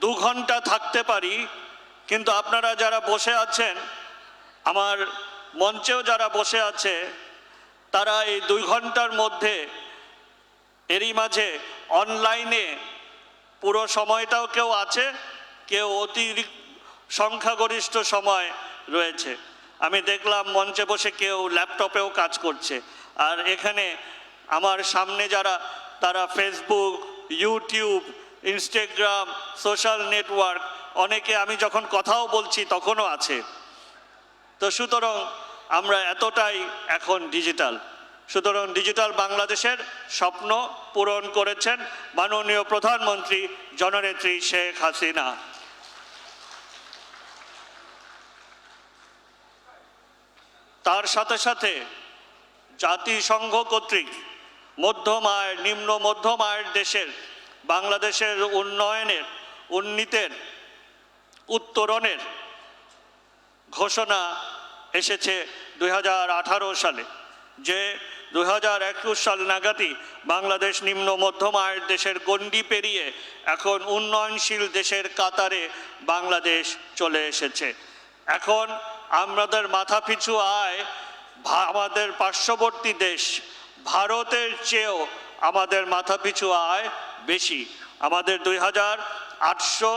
[SPEAKER 12] 2 ঘন্টা থাকতে পারি, কিন্তু আপনারা যারা বসে আছেন, আমার মঞ্চেও যারা বসে আছে, তারা এই 2 ঘন্টার মধ্যে এরই মাঝে অনলাইনে পুরো সময়টাও কেউ আছে, কেউ অতিরিক্ত সংখ্যাগরিষ্ঠ সময় রয়েছে। আমি দেখলাম মঞ্চে বসে কেউ ল্যাপটপেও কাজ করছে, আর এখানে আমার সামনে যারা, তারা Facebook, YouTube, Instagram, social network, অনেকে আমি যখন কথাও বলছি তখনও আছে। তো সুতরাং আমরা এতটাই এখন ডিজিটাল। সুতরাং ডিজিটাল বাংলাদেশের স্বপ্ন পূরণ করেছেন মাননীয় প্রধানমন্ত্রী জননেত্রী শেখ হাসিনা। তার সাথে সাথে জাতিসংঘ কর্তৃক মধ্যম আয়ের, নিম্ন মধ্যম আয়ের দেশের বাংলাদেশের উন্নয়নের, উন্নীতের, উত্তরণের ঘোষণা এসেছে 2018 সালে, যে 2021 সাল নাগাদই বাংলাদেশ নিম্ন মধ্যম আয়ের দেশের গণ্ডি পেরিয়ে এখন উন্নয়নশীল দেশের কাতারে বাংলাদেশ চলে এসেছে। এখন আমাদের মাথাপিছু আয় আমাদের পার্শ্ববর্তী দেশ ভারতের চেয়েও আমাদের মাথাপিছু আয় বেশি। আমাদের 2800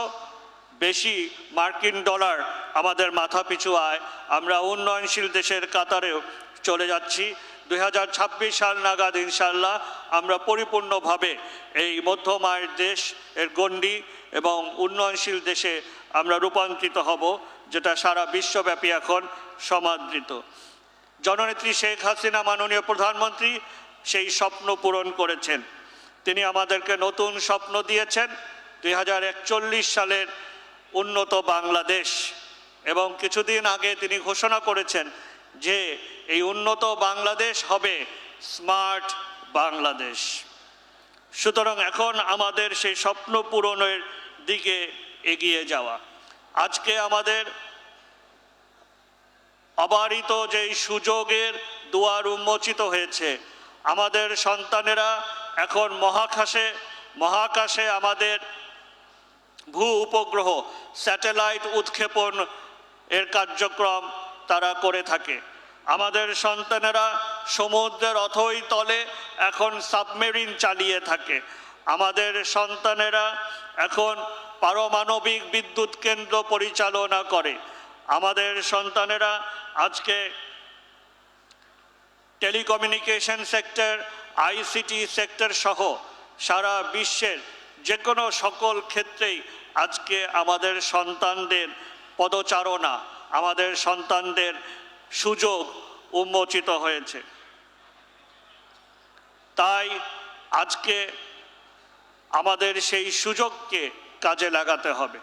[SPEAKER 12] বেশি মার্কিন ডলার আমাদের মাথাপিছু আয়। আমরা উন্নয়নশীল দেশের কাতারেও চলে যাচ্ছি। 2026 সাল নাগাদ ইনশাল্লাহ আমরা পরিপূর্ণভাবে এই মধ্যম আয়ের দেশ এর গণ্ডি এবং উন্নয়নশীল দেশে আমরা রূপান্তরিত হব, যেটা সারা বিশ্বব্যাপী এখন সমাদৃত। জননেত্রী শেখ হাসিনা মাননীয় প্রধানমন্ত্রী সেই স্বপ্ন পূরণ করেছেন। তিনি আমাদেরকে নতুন স্বপ্ন দিয়েছেন 2041 সালের উন্নত বাংলাদেশ, এবং কিছুদিন আগে তিনি ঘোষণা করেছেন যে এই উন্নত বাংলাদেশ হবে স্মার্ট বাংলাদেশ। সুতরাং এখন আমাদের সেই স্বপ্ন পূরণের দিকে এগিয়ে যাওয়া। আজকে আমাদের অবারিত যেই সুযোগের দুয়ার উন্মোচিত হয়েছে, আমাদের সন্তানেরা এখন মহাকাশে আমাদের ভূ উপগ্রহ স্যাটেলাইট উৎক্ষেপণ এর কার্যক্রম তারা করে থাকে। আমাদের সন্তানেরা সমুদ্রের অথই তলে এখন সাবমেরিন চালিয়ে থাকে। আমাদের সন্তানেরা এখন পারমাণবিক বিদ্যুৎ কেন্দ্র পরিচালনা করে। আমাদের সন্তানেরা আজকে টেলিকমিউনিকেশন সেক্টর, আইসিটি সেক্টর সহ সারা বিশ্বের যে কোনো সকল ক্ষেত্রেই আজকে আমাদের সন্তানদের পদচারণা, আমাদের সন্তানদের সুযোগ উন্মোচিত হয়েছে। তাই আজকে আমাদের সেই সুযোগকে কাজে লাগাতে হবে,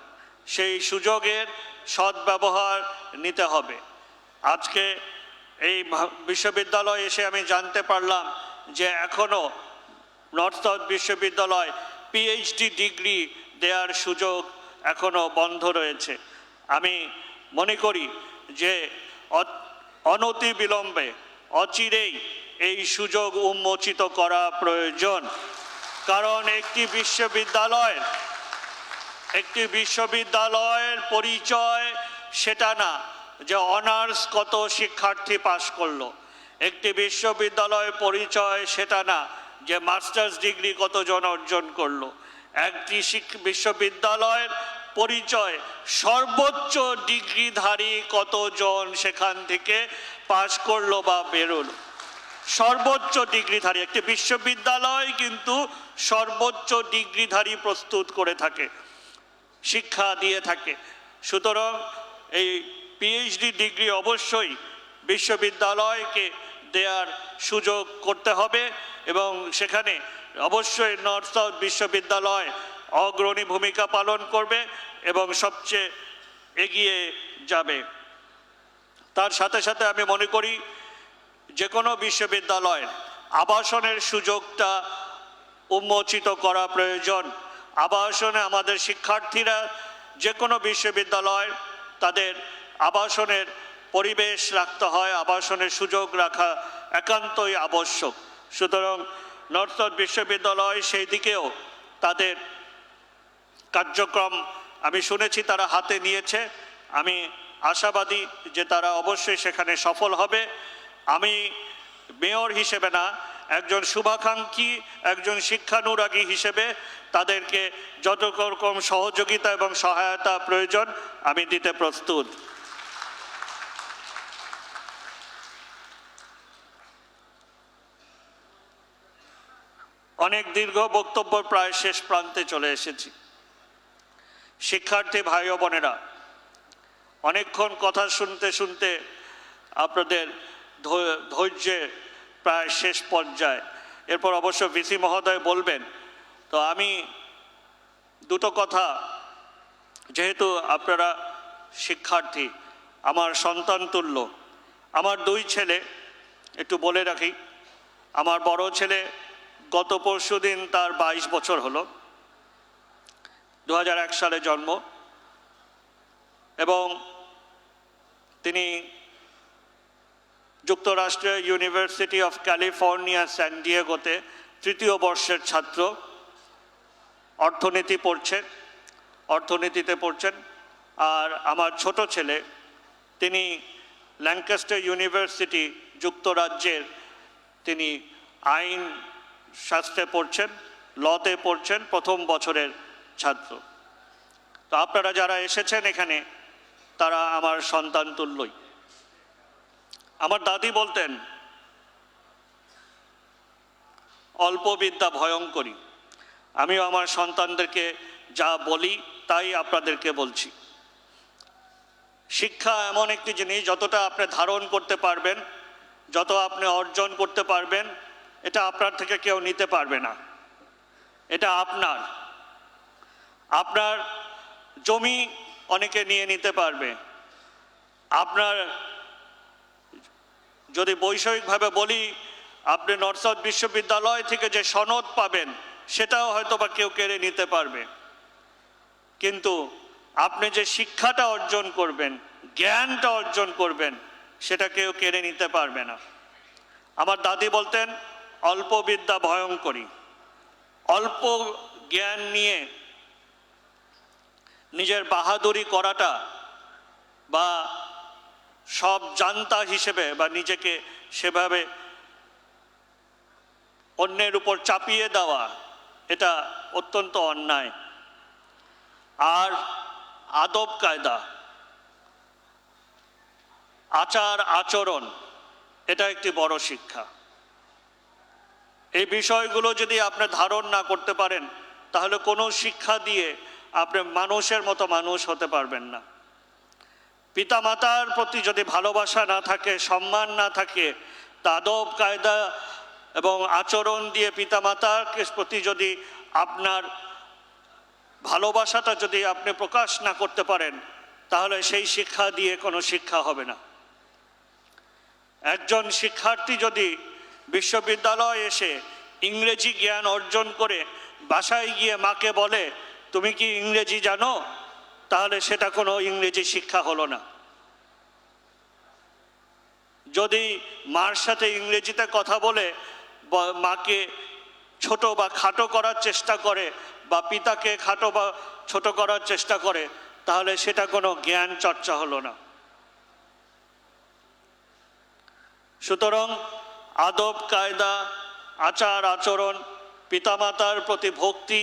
[SPEAKER 12] সেই সুযোগের সদ্ব্যবহার নিতে হবে। আজকে এই বিশ্ববিদ্যালয়ে এসে আমি জানতে পারলাম যে এখনও নর্থ সাউথ বিশ্ববিদ্যালয় পিএইচডি ডিগ্রি দেওয়ার সুযোগ এখনও বন্ধ রয়েছে। আমি মনে করি যে অনতি বিলম্বে, অচিরেই এই সুযোগ উন্মোচিত করা প্রয়োজন। কারণ একটি বিশ্ববিদ্যালয়ের পরিচয় সেটা না যে অনার্স কত শিক্ষার্থী পাশ করলো। একটি বিশ্ববিদ্যালয়ের পরিচয় সেটা না যে মাস্টার্স ডিগ্রি কতজন অর্জন করলো। একটি বিশ্ববিদ্যালয়ের পরিচয় সর্বোচ্চ ডিগ্রিধারী কতজন সেখান থেকে পাশ করলো বা বেরোলো। সর্বোচ্চ ডিগ্রিধারী একটি বিশ্ববিদ্যালয় কিন্তু সর্বোচ্চ ডিগ্রিধারী প্রস্তুত করে থাকে, শিক্ষা দিয়ে থাকে। সুতরাং এই পিএইচডি ডিগ্রি অবশ্যই বিশ্ববিদ্যালয়কে দেওয়ার সুযোগ করতে হবে, এবং সেখানে অবশ্যই নর্থ সাউথ বিশ্ববিদ্যালয় অগ্রণী ভূমিকা পালন করবে এবং সবচেয়ে এগিয়ে যাবে। তার সাথে সাথে আমি মনে করি যে কোনো বিশ্ববিদ্যালয়ের আবাসনের সুযোগটা উন্মোচিত করা প্রয়োজন। আবাসনে আমাদের শিক্ষার্থীরা যে কোনো বিশ্ববিদ্যালয় তাদের আবাসনের পরিবেশ রাখতে হয়, আবাসনের সুযোগ রাখা একান্তই আবশ্যক। সুতরাং নর্থ সাউথ বিশ্ববিদ্যালয় সেই দিকেও তাদের কার্যক্রম আমি শুনেছি তারা হাতে নিয়েছে। আমি আশাবাদী যে তারা অবশ্যই সেখানে সফল হবে। আমি মেয়র হিসেবে না, একজন শুভাকাঙ্ক্ষী, একজন শিক্ষানুরাগী হিসেবে তাদেরকে যত রকম সহযোগিতা এবং সহায়তা প্রয়োজন আমি দিতে প্রস্তুত। অনেক দীর্ঘ বক্তব্য প্রায় শেষ প্রান্তে চলে এসেছি। শিক্ষার্থী ভাই ও বোনেরা, অনেকক্ষণ কথা শুনতে শুনতে আপনাদের ধৈর্যের প্রায় শেষ পর্যায়ে, এরপর অবশ্য ভিসি মহোদয় বলবেন। তো আমি দুটো কথা, যেহেতু আপনারা শিক্ষার্থী, আমার সন্তান তুল্য, আমার দুই ছেলে, একটু বলে রাখি, আমার বড় ছেলে গত পরশুদিন তার 22 বছর হলো, 2001 সালে জন্ম, এবং তিনি যুক্তরাষ্ট্রের ইউনিভার্সিটি অফ ক্যালিফোর্নিয়া স্যান ডিয়েগোতে 3য় বর্ষের ছাত্র, অর্থনীতিতে পড়ছেন। আর আমার ছোট ছেলে, তিনি ল্যাঙ্কাস্টার ইউনিভার্সিটি যুক্তরাজ্যের, তিনি আইন শাস্ত্রে পড়ছেন, লতে পড়ছেন, 1ম বছরের ছাত্র। তো আপনারা যারা এসেছেন এখানে তারা আমার সন্তান তুল্যই। আমার দাদি বলতেন, অল্প বিদ্যা ভয়ঙ্করী। আমিও আমার সন্তানদেরকে যা বলি তাই আপনাদেরকে বলছি। শিক্ষা এমন একটি জিনিস, যতটা আপনি ধারণ করতে পারবেন, যত আপনি অর্জন করতে পারবেন, এটা আপনার থেকে কেউ নিতে পারবে না। এটা আপনার। আপনার জমি অনেকে নিয়ে নিতে পারবে। আপনার, যদি বৈষয়িকভাবে বলি, আপনি নর্থ সাউথ বিশ্ববিদ্যালয় থেকে যে সনদ পাবেন সেটাও হয়তো বা কেউ কেড়ে নিতে পারবে। কিন্তু আপনি যে শিক্ষাটা অর্জন করবেন, জ্ঞানটা অর্জন করবেন, সেটা কেউ কেড়ে নিতে পারবে না। আমার দাদি বলতেন, অল্প বিদ্যা ভয়ঙ্করী। অল্প জ্ঞান নিয়ে নিজের বাহাদুরি করাটা বা সব জানতা হিসেবে বা নিজেকে সেভাবে অন্যের উপর চাপিয়ে দেওয়া, এটা অত্যন্ত অন্যায়। আর আদব কায়দা, আচার আচরণ, এটা একটি বড় শিক্ষা। এই বিষয়গুলো যদি আপনি ধারণ না করতে পারেন, তাহলে কোনো শিক্ষা দিয়ে আপনি মানুষের মতো মানুষ হতে পারবেন না। পিতামাতার প্রতি যদি ভালোবাসা না থাকে, সম্মান না থাকে, আদব কায়দা এবং আচরণ দিয়ে পিতামাতার প্রতি যদি আপনার ভালোবাসাটা যদি আপনি প্রকাশ না করতে পারেন, তাহলে সেই শিক্ষা দিয়ে কোনো শিক্ষা হবে না। একজন শিক্ষার্থী যদি বিশ্ববিদ্যালয়ে এসে ইংরেজি জ্ঞান অর্জন করে বাসায় গিয়ে মাকে বলে, তুমি কি ইংরেজি জানো, তাহলে সেটা কোনো ইংরেজি শিক্ষা হলো না। যদি মার সাথে ইংরেজিতে কথা বলে মাকে ছোট বা খাটো করার চেষ্টা করে, বা পিতাকে খাটো বা ছোট করার চেষ্টা করে, তাহলে সেটা কোনো জ্ঞান চর্চা হলো না। সুতরাং আদব কায়দা, আচার আচরণ, পিতামাতার প্রতি ভক্তি,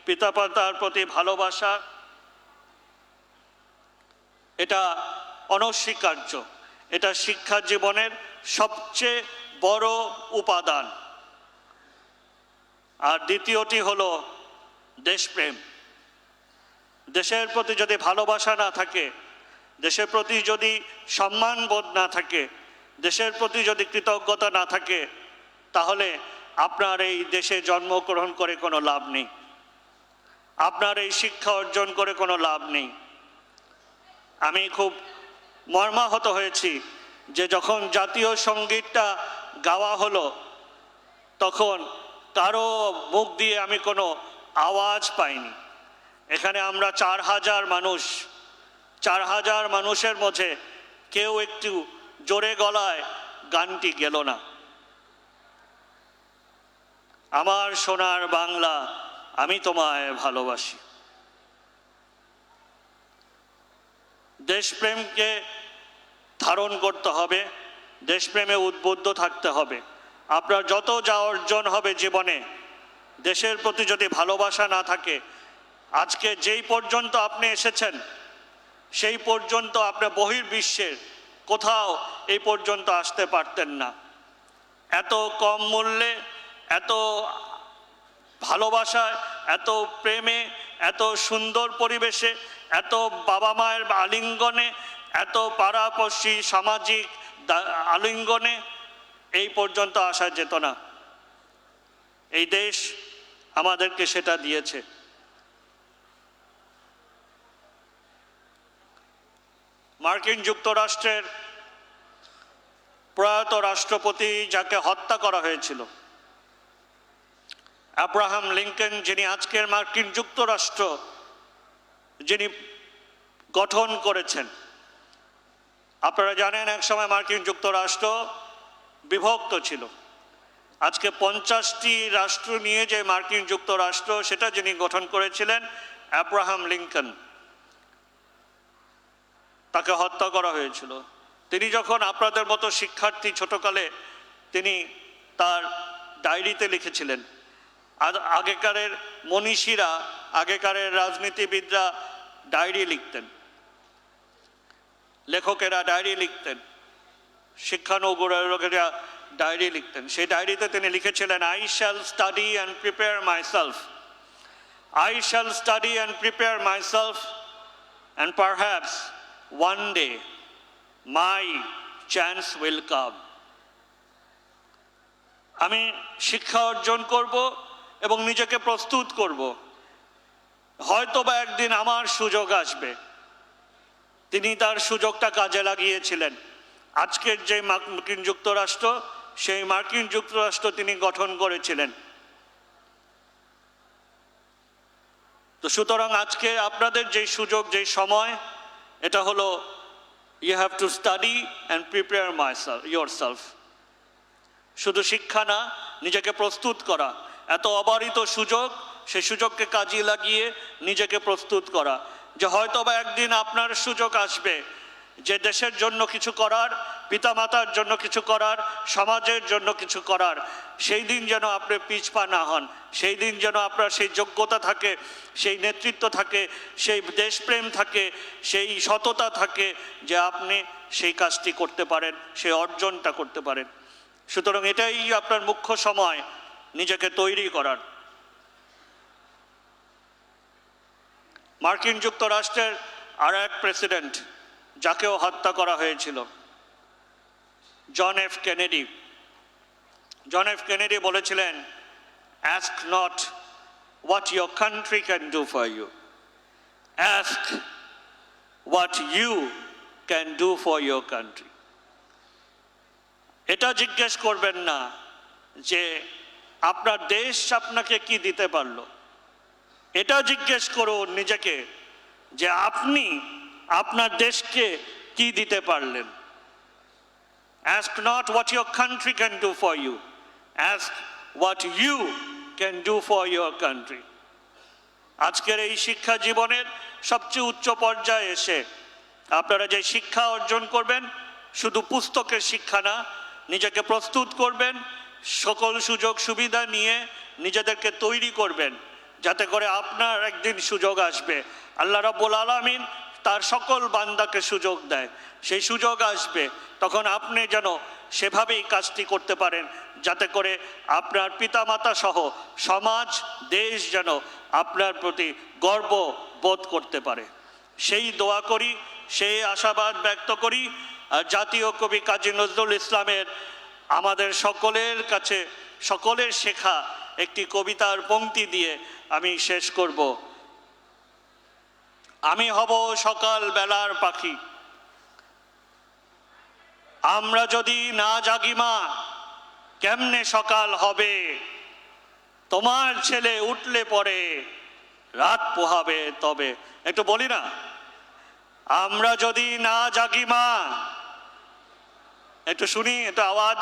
[SPEAKER 12] পিতামাতার প্রতি ভালোবাসা, এটা অনস্বীকার্য। এটা শিক্ষা জীবনের সবচেয়ে বড় উপাদান। আর দ্বিতীয়টি হলো দেশপ্রেম। দেশের প্রতি যদি ভালোবাসা না থাকে, দেশের প্রতি যদি সম্মানবোধ না থাকে, দেশের প্রতি যদি কৃতজ্ঞতা না থাকে, তাহলে আপনার এই দেশে জন্মগ্রহণ করে কোনো লাভ নেই, আপনার এই শিক্ষা অর্জন করে কোনো লাভ নেই। আমি খুব মর্মাহত হয়েছি যে যখন জাতীয় সঙ্গীতটা গাওয়া হলো, তখন কারো মুখ দিয়ে আমি কোনো আওয়াজ পাইনি। এখানে আমরা 4000 মানুষ, 4000 মানুষের মধ্যে কেউ একটু জোরে গলায় গানটি গেল না। আমার সোনার বাংলা, আমি তোমায় ভালোবাসি। দেশপ্রেমকে ধারণ করতে হবে, দেশপ্রেমে উদ্বুদ্ধ থাকতে হবে। আপনার যত যা অর্জন হবে জীবনে, দেশের প্রতি যদি ভালোবাসা না থাকে, আজকে যেই পর্যন্ত আপনি এসেছেন সেই পর্যন্ত আপনার বহির্বিশ্বের কোথাও এই পর্যন্ত আসতে পারতেন না। এত কম মূল্যে, এত ভালোবাসায়, এত প্রেমে, এত সুন্দর পরিবেশে, এত বাবা মায়ের আলিঙ্গনে, এত পাড়াপড়শি সামাজিক আলিঙ্গনে এই পর্যন্ত আসা যেত না। এই দেশ আমাদেরকে সেটা দিয়েছে। মার্কিন যুক্তরাষ্ট্রের প্রয়াত রাষ্ট্রপতি যাকে হত্যা করা হয়েছিল, আব্রাহাম লিঙ্কন, যিনি আজকের মার্কিন যুক্তরাষ্ট্র যিনি গঠন করেছেন। আপনারা জানেন একসময় মার্কিন যুক্তরাষ্ট্র বিভক্ত ছিল। আজকে 50টি রাষ্ট্র নিয়ে যে মার্কিন যুক্তরাষ্ট্র, সেটা যিনি গঠন করেছিলেন আব্রাহাম লিঙ্কন, তাকে হত্যা করা হয়েছিল। তিনি যখন আপনাদের মতো শিক্ষার্থী ছোটকালে তিনি তার ডায়েরিতে লিখেছিলেন, আগেকারের মনীষীরা, আগেকারের রাজনীতিবিদরা ডায়েরি লিখতেন, লেখকেরা ডায়েরি লিখতেন, শিক্ষানবিশেরা ডায়েরি লিখতেন। সেই ডায়েরিতে তিনি লিখেছিলেন, I shall study and prepare myself, I shall study and prepare myself, and perhaps one day my chance will come. আমি শিক্ষা অর্জন করব এবং নিজেকে প্রস্তুত করব, হয়তো বা একদিন আমার সুযোগ আসবে। তিনি তার সুযোগটা কাজে লাগিয়েছিলেন। আজকের যে মার্কিন যুক্তরাষ্ট্র, সেই মার্কিন যুক্তরাষ্ট্র তিনি গঠন করেছিলেন। তো সুতরাং আজকে আপনাদের যে সুযোগ, যে সময়, এটা হলো you have to study and prepare yourself. শুধু শিক্ষা না, নিজেকে প্রস্তুত করা। এত অবারিত সুযোগ, সেই সুযোগকে কাজে লাগিয়ে নিজেকে প্রস্তুত করা, যে হয়তো বা একদিন আপনার সুযোগ আসবে যে দেশের জন্য কিছু করার, পিতামাতার জন্য কিছু করার, সমাজের জন্য কিছু করার। সেই দিন যেন আপনি পিছপা না হন, সেই দিন যেন আপনার সেই যোগ্যতা থাকে, সেই নেতৃত্ব থাকে, সেই দেশপ্রেম থাকে, সেই সততা থাকে, যে আপনি সেই কাজটি করতে পারেন, সেই অর্জনটা করতে পারেন। সুতরাং এটাই আপনার মুখ্য সময় নিজেকে তৈরি করার। মার্কিন যুক্তরাষ্ট্রের আর এক প্রেসিডেন্ট যাকেও হত্যা করা হয়েছিল, John F Kennedy. John F Kennedy বলেছিলেন, ask not what your country can do for you, ask what you can do for your country. এটা জিজ্ঞেস করবেন না যে আপনার দেশ আপনাকে কি দিতে পারলো, এটা জিজ্ঞেস করুন নিজেকে যে আপনি আপনার দেশকে কি দিতে পারলেন। Ask not what your country can do for you, ask what you can do for your country. আজকের এই শিক্ষা জীবনের সবচেয়ে উচ্চ পর্যায়ে এসে আপনারা যে শিক্ষা অর্জন করবেন, শুধু পুস্তকের শিক্ষা না, নিজেকে প্রস্তুত করবেন, সকল সুযোগ সুবিধা নিয়ে নিজেদেরকে তৈরি করবেন, যাতে করে আপনার একদিন সুযোগ আসবে। আল্লাহ রাব্বুল আলামিন তার সকল বান্দাকে সুযোগ দেয়, সেই সুযোগ আসবে, তখন আপনি যেন সেভাবেই কাজটি করতে পারেন, যাতে করে আপনার পিতামাতা সহ সমাজ, দেশ যেন আপনার প্রতি গর্ব বোধ করতে পারে। সেই দোয়া করি, সেই আশাবাদ ব্যক্ত করি। আর জাতীয় কবি কাজী নজরুল ইসলামের আমাদের সকলের কাছে, সকলের শেখা একটি কবিতার পংক্তি দিয়ে আমি শেষ করব। আমি হব সকাল বেলার পাখি, আমরা যদি না জাগি মা, কেমনে সকাল হবে, তোমার ছেলে উঠলে পরে রাত পোহাবে তবে। একটু বলি না, আমরা যদি না জাগি মা, একটু শুনি, একটু আওয়াজ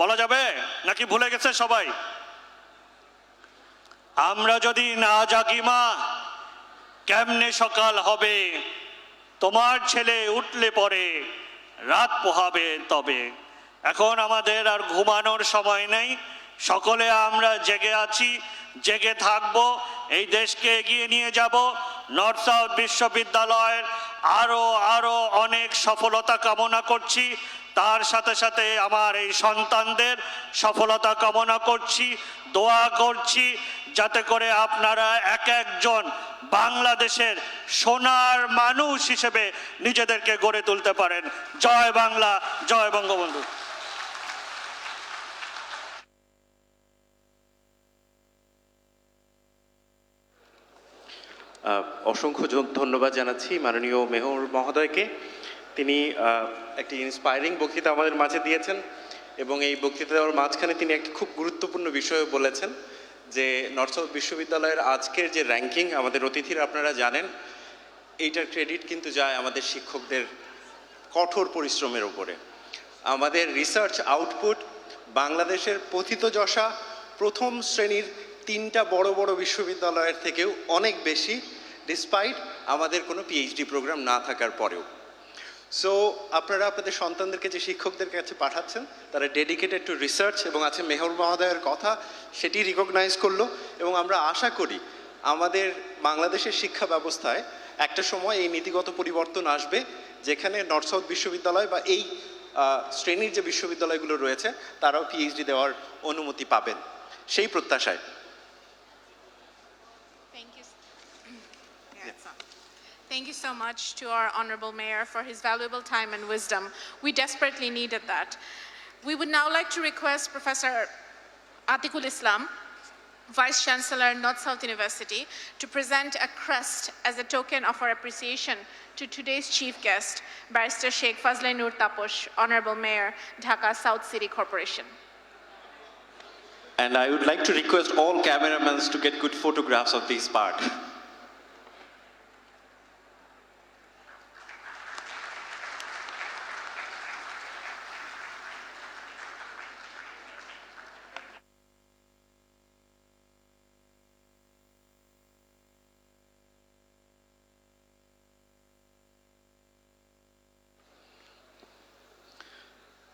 [SPEAKER 12] বলা যাবে নাকি ভুলে গেছে সবাই? আমরা যদি না জাগি মা, কেমনে সকাল হবে? তোমার ছেলে উঠলে পরে রাত পোহাবে তবে। এখন আমাদের আর ঘুমানোর সময় নেই, সকলে আমরা জেগে আছি, জেগে থাকব, এই দেশকে এগিয়ে নিয়ে যাব। নর্থ সাউথ বিশ্ববিদ্যালয়ের আরো অনেক সফলতা কামনা করছি। তার সাথে সাথে আমার এই সন্তানদের সফলতা কামনা করছি, দোয়া করছি যাতে করে আপনারা এক একজন বাংলাদেশের সোনার মানুষ হিসেবে নিজেদেরকে গড়ে তুলতে পারেন। জয় বাংলা, জয় বঙ্গবন্ধু।
[SPEAKER 1] অসংখ্য ধন্যবাদ জানাচ্ছি মাননীয় মেয়র মহোদয়কে। তিনি একটি ইন্সপায়ারিং বক্তৃতা আমাদের মাঝে দিয়েছেন এবং এই বক্তৃতা দেওয়ার মাঝখানে তিনি একটি খুব গুরুত্বপূর্ণ বিষয় বলেছেন যে নর্থ সাউথ বিশ্ববিদ্যালয়ের আজকের যে র্যাঙ্কিং, আমাদের অতিথিরা আপনারা জানেন, এইটার ক্রেডিট কিন্তু যায় আমাদের শিক্ষকদের কঠোর পরিশ্রমের ওপরে। আমাদের রিসার্চ আউটপুট বাংলাদেশের পথিতযশা প্রথম শ্রেণীর 3টা বড় বড় বিশ্ববিদ্যালয়ের থেকেও অনেক বেশি, ডিসপাইট আমাদের কোনো পিএইচডি প্রোগ্রাম না থাকার পরেও। সো আপনারা আপনাদের সন্তানদেরকে যে শিক্ষকদের কাছে পাঠাচ্ছেন, তারা ডেডিকেটেড টু রিসার্চ এবং আছে মেয়র মহোদয়ের কথা সেটি রিকগনাইজ করলো। এবং আমরা আশা করি আমাদের বাংলাদেশের শিক্ষা ব্যবস্থায় একটা সময় এই নীতিগত পরিবর্তন আসবে, যেখানে নর্থ সাউথ বিশ্ববিদ্যালয় বা এই শ্রেণীর যে বিশ্ববিদ্যালয়গুলো রয়েছে তারাও পিএইচডি দেওয়ার অনুমতি পাবেন, সেই প্রত্যাশায়।
[SPEAKER 2] Thank you so much to our Honorable Mayor for his valuable time and wisdom. We desperately needed that. We would now like to request Professor Atikul Islam, Vice Chancellor, North South University, to present a crest as a token of our appreciation to today's chief guest, Barrister Sheikh Fazle Nur Taposh, Honorable Mayor, Dhaka South City Corporation.
[SPEAKER 1] And I would like to request all cameramen to get good photographs of this part.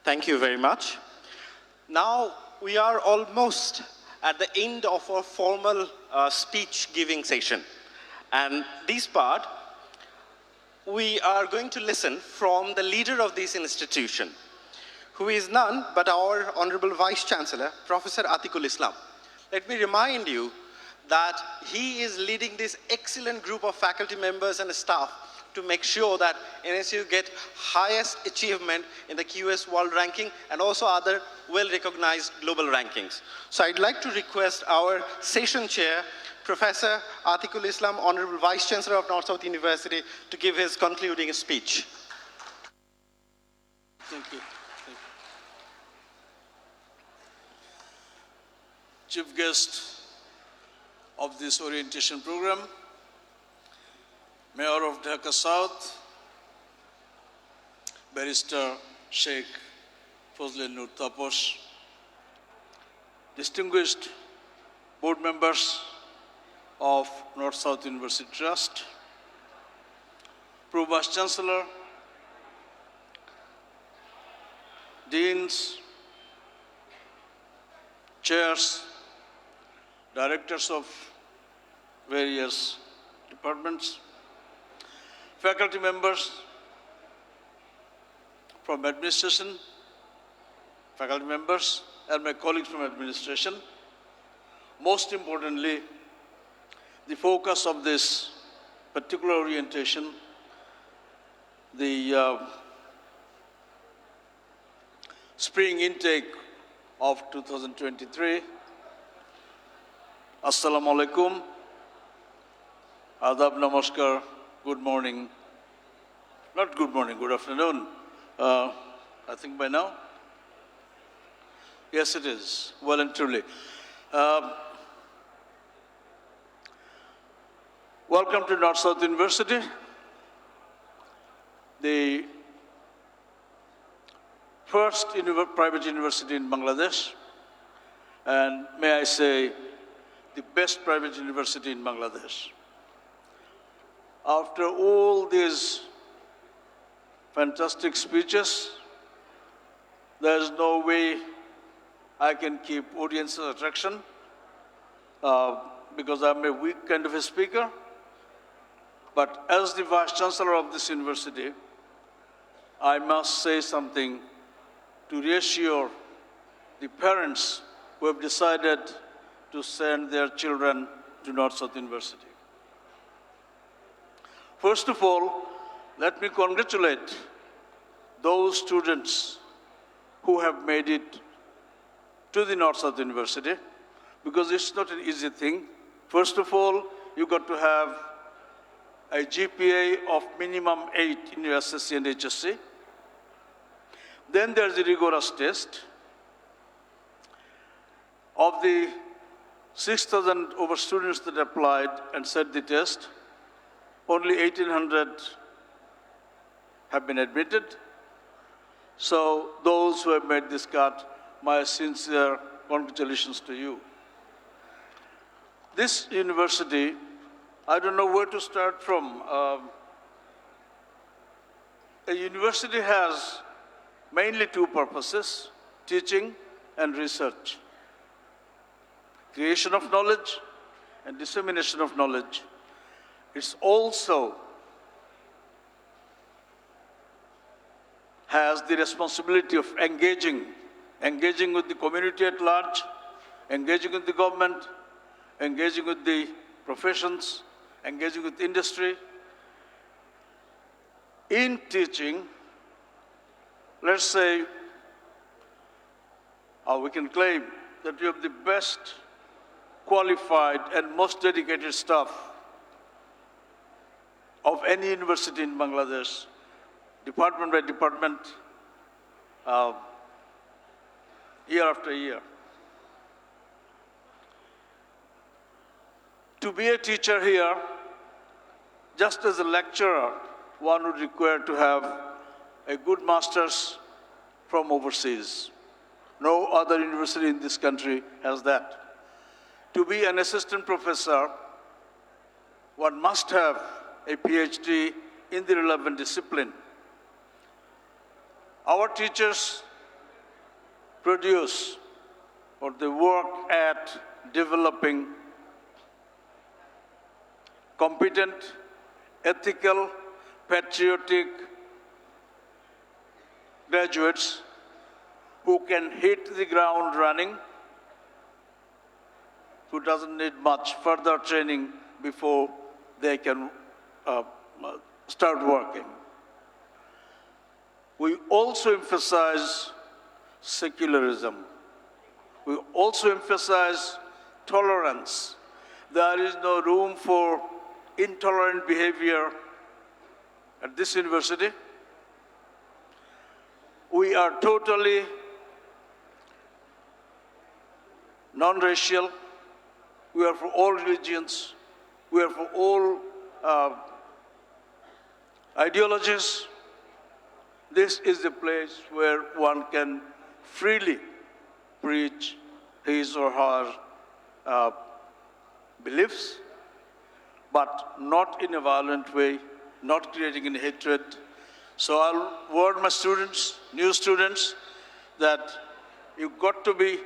[SPEAKER 1] Thank you very much. Now we are almost at the end of our formal speech giving session. And this part, we are going to listen from the leader of this institution, who is none but our Honorable Vice Chancellor, Professor Atikul Islam. Let me remind you that he is leading this excellent group of faculty members and staff to make sure that NSU get highest achievement in the QS World Ranking and also other well-recognized global rankings. So I'd like to request our session chair, Professor Atikul Islam, Honorable Vice Chancellor of North South University, to give his concluding speech.
[SPEAKER 4] Thank you. Chief guest of this orientation program, Mayor of Dhaka South, Barrister Sheikh Fazle Nur Taposh, distinguished board members of North South University Trust, Pro Vice Chancellor, deans, chairs, directors of various departments, faculty members from administration, faculty members, and my colleagues from administration. Most importantly, the focus of this particular orientation, the spring intake of 2023. Assalamu alaikum, adab, namaskar, good morning. Not good morning, good afternoon. I think by now. Yes, it is, well and truly. Welcome to North-South University, the first private university in Bangladesh, and may I say, the best private university in Bangladesh. After all these fantastic speeches, there's no way I can keep audience attraction because I'm a weak kind of a speaker. But as the Vice Chancellor of this university, I must say something to reassure the parents who have decided to send their children to North-South University. First of all, let me congratulate those students who have made it to the North-South University, because it's not an easy thing. First of all, you got to have a GPA of minimum 8 in your SSC and HSC. Then there's a rigorous test. Of the 6,000 over students that applied and set the test, only 1,800 have been admitted. So those who have made this cut, my sincere congratulations to you. This university, I don't know where to start from. A university has mainly two purposes: teaching and research. Creation of knowledge and dissemination of knowledge. It's also has the responsibility of engaging with the community at large, engaging with the government, engaging with the professions, engaging with industry. In teaching, let's say, we can claim that we have the best qualified and most dedicated staff of any university in Bangladesh, department by department, year after year. To be a teacher here, just as a lecturer, one would require to have a good master's from overseas. No other university in this country has that. To be an assistant professor, one must have a PhD in the relevant discipline. Our teachers produce, or they work at developing competent, ethical, patriotic graduates who can hit the ground running, who doesn't need much further training before they can start working. We also emphasize secularism. We also emphasize tolerance. There is no room for intolerant behavior at this university. We are totally non-racial. We are for all religions. We are for all ideologies. This is the place where one can freely preach his or her beliefs, but not in a violent way, not creating any hatred. So I'll warn my students, new students, that you've got to be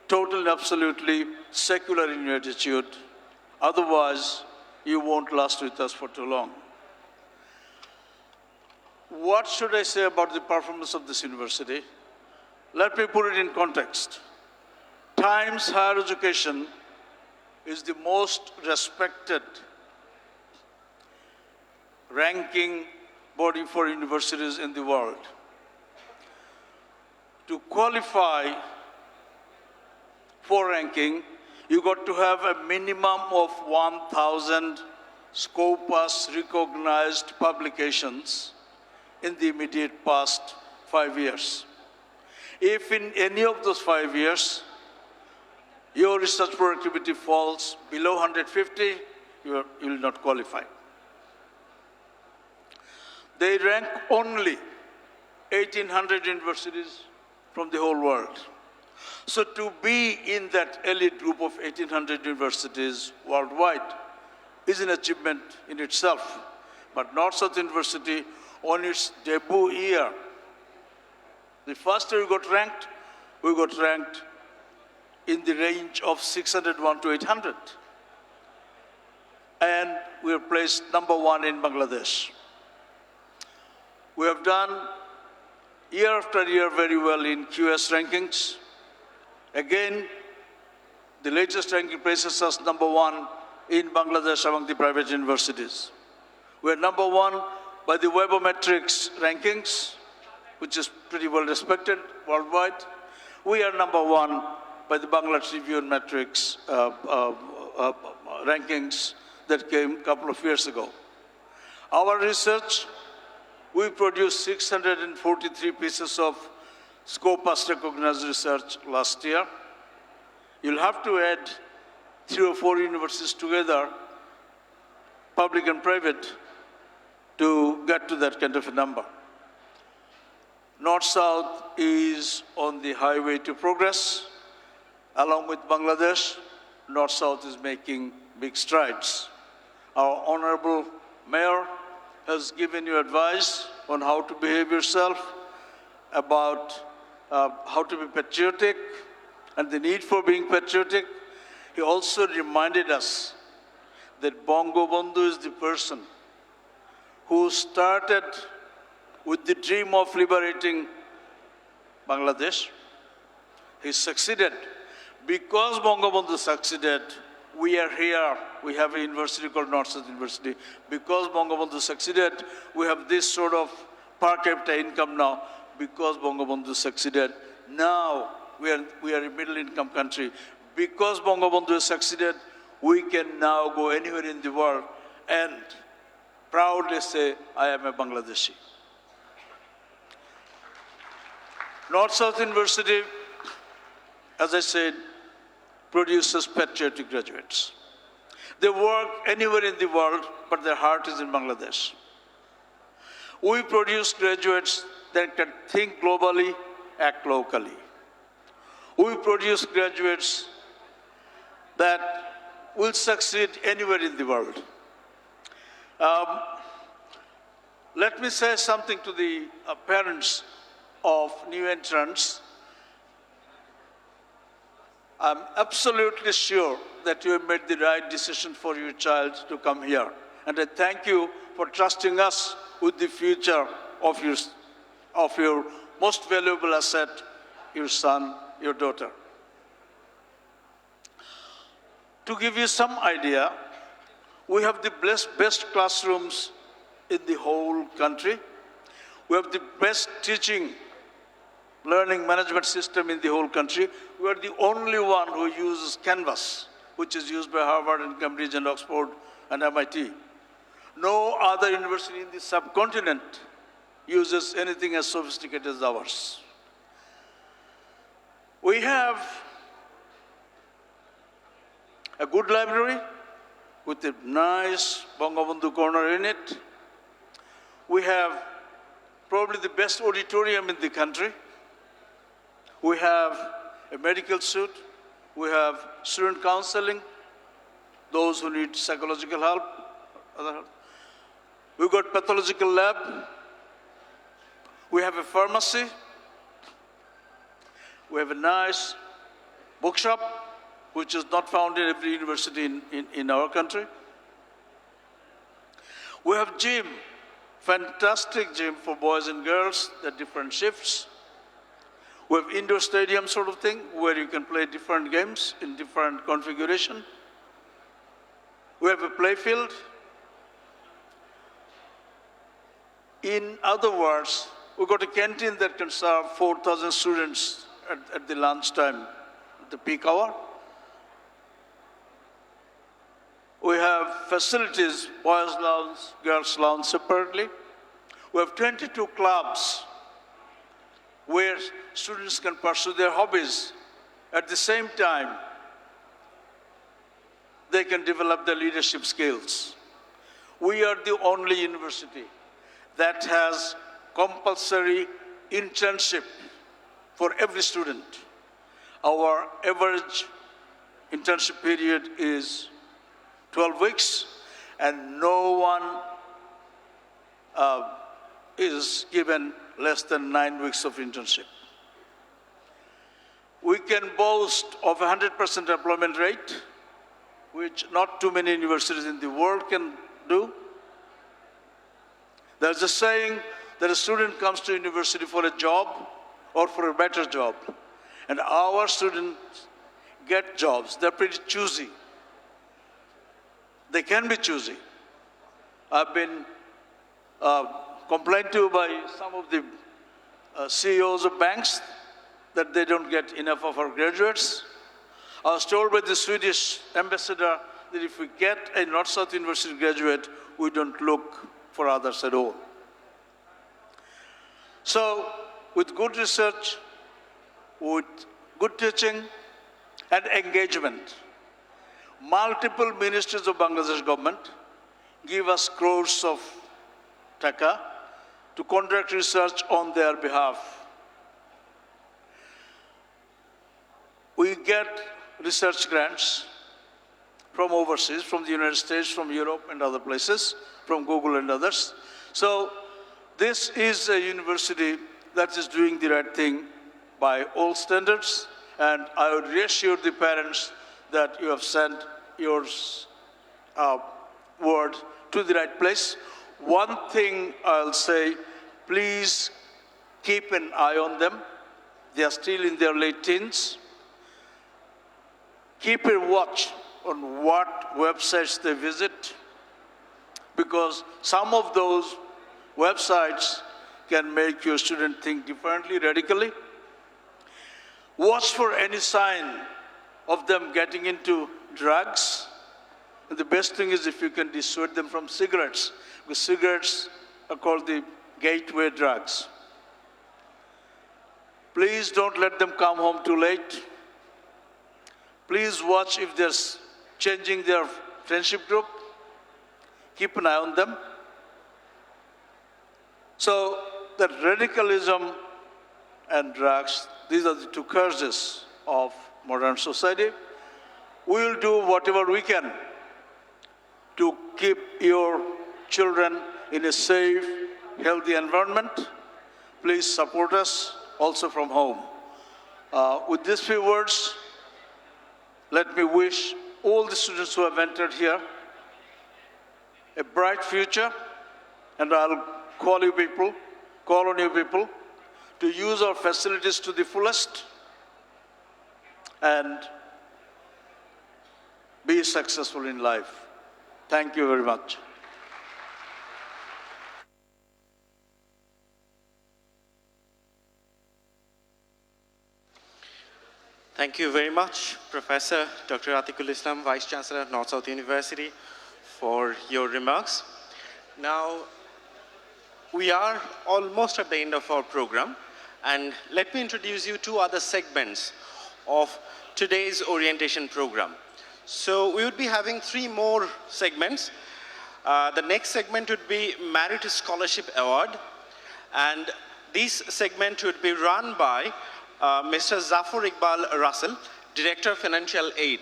[SPEAKER 4] totally and absolutely secular in your attitude. Otherwise, you won't last with us for too long. What should I say about the performance of this university? Let me put it in context. Times Higher Education is the most respected ranking body for universities in the world. To qualify for ranking, you got to have a minimum of 1,000 Scopus recognized publications in the immediate past 5 years. If in any of those 5 years, your research productivity falls below 150,
[SPEAKER 13] you will not qualify. They rank only 1,800 universities from the whole world. So to be in that elite group of 1,800 universities worldwide is an achievement in itself. But North-South University, on its debut year, the first year we got ranked in the range of 601 to 800. And we are placed #1 in Bangladesh. We have done year after year very well in QS rankings. Again, the latest ranking places us #1 in Bangladesh among the private universities. We are #1 by the Webometrics rankings, which is pretty well respected worldwide. We are #1 by the Bangla Tribune metrics rankings that came a couple of years ago. Our research, we produced 643 pieces of Scopus recognized research last year. You'll have to add 3 or 4 universities together, public and private, to get to that kind of a number. North-South is on the highway to progress. Along with Bangladesh, North-South is making big strides. Our Honorable Mayor has given you advice on how to behave yourself, about how to be patriotic and the need for being patriotic. He also reminded us that Bangabandhu is the person who started with the dream of liberating Bangladesh. He succeeded. Because Bangabandhu succeeded, we are here. We have a university called North-South University. Because Bangabandhu succeeded, we have this sort of per capita income now. Because Bangabandhu succeeded, now we are a middle income country. Because Bangabandhu has succeeded, we can now go anywhere in the world and proudly say, I am a Bangladeshi. North-South University, as I said, produces patriotic graduates. They work anywhere in the world, but their heart is in Bangladesh. We produce graduates that can think globally, act locally. We produce graduates that will succeed anywhere in the world. Let me say something to the parents of new entrants. I'm absolutely sure that you have made the right decision for your child to come here. And I thank you for trusting us with the future of your most valuable asset, your son, your daughter. To give you some idea, we have the best classrooms in the whole country. We have the best teaching, learning management system in the whole country. We are the only one who uses Canvas, which is used by Harvard and Cambridge and Oxford and MIT. No other university in the subcontinent uses anything as sophisticated as ours. We have a good library with a nice Bangabandhu corner in it. We have probably the best auditorium in the country. We have a medical suite. We have student counseling, those who need psychological help, other help. We've got pathological lab. We have a pharmacy. We have a nice bookshop, which is not found in every university in our country. We have gym, fantastic gym for boys and girls, at different shifts. We have indoor stadium sort of thing, where you can play different games in different configuration. We have a play field. In other words, we've got a canteen that can serve 4,000 students at the lunchtime, at the peak hour. We have facilities, boys' lounge, girls' lounge separately. We have 22 clubs where students can pursue their hobbies at the same time. they can develop their leadership skills. We are the only university that has compulsory internship for every student. Our average internship period is 12 weeks, and no one is given less than 9 weeks of internship. We can boast of a 100% employment rate, which not too many universities in the world can do. There's a saying that a student comes to university for a job or for a better job. And our students get jobs. They're pretty choosy. They can be choosy. I've been complained to by some of the CEOs of banks that they don't get enough of our graduates. I was told by the Swedish ambassador that if we get a North-South University graduate, we don't look for others at all. So, with good research, with good teaching, and engagement, multiple ministries of Bangladesh government give us crores of taka to conduct research on their behalf. We get research grants from overseas, from the United States, from Europe and other places, from Google and others. So this is a university that is doing the right thing by all standards, and I would reassure the parents that you have sent your word to the right place. One thing I'll say, please keep an eye on them. They are still in their late teens. Keep a watch on what websites they visit, because some of those websites can make your student think differently, radically. Watch for any sign of them getting into drugs. And the best thing is if you can dissuade them from cigarettes, because cigarettes are called the gateway drugs. Please don't let them come home too late. Please watch if they're changing their friendship group. Keep an eye on them. So that radicalism and drugs, these are the two curses of modern society. We will do whatever we can to keep your children in a safe, healthy environment. Please support us also from home. With these few words, let me wish all the students who have entered here a bright future, and I'll call on you people to use our facilities to the fullest and be successful in life. Thank you very much.
[SPEAKER 1] Thank you very much, Professor Dr. Atikul Islam, Vice Chancellor at North-South University, for your remarks. Now, we are almost at the end of our program, and let me introduce you two other segments of today's orientation program. So we would be having 3 more segments. The next segment would be Merit Scholarship Award, and this segment would be run by Mr. Zafar Iqbal Russell, Director of Financial Aid.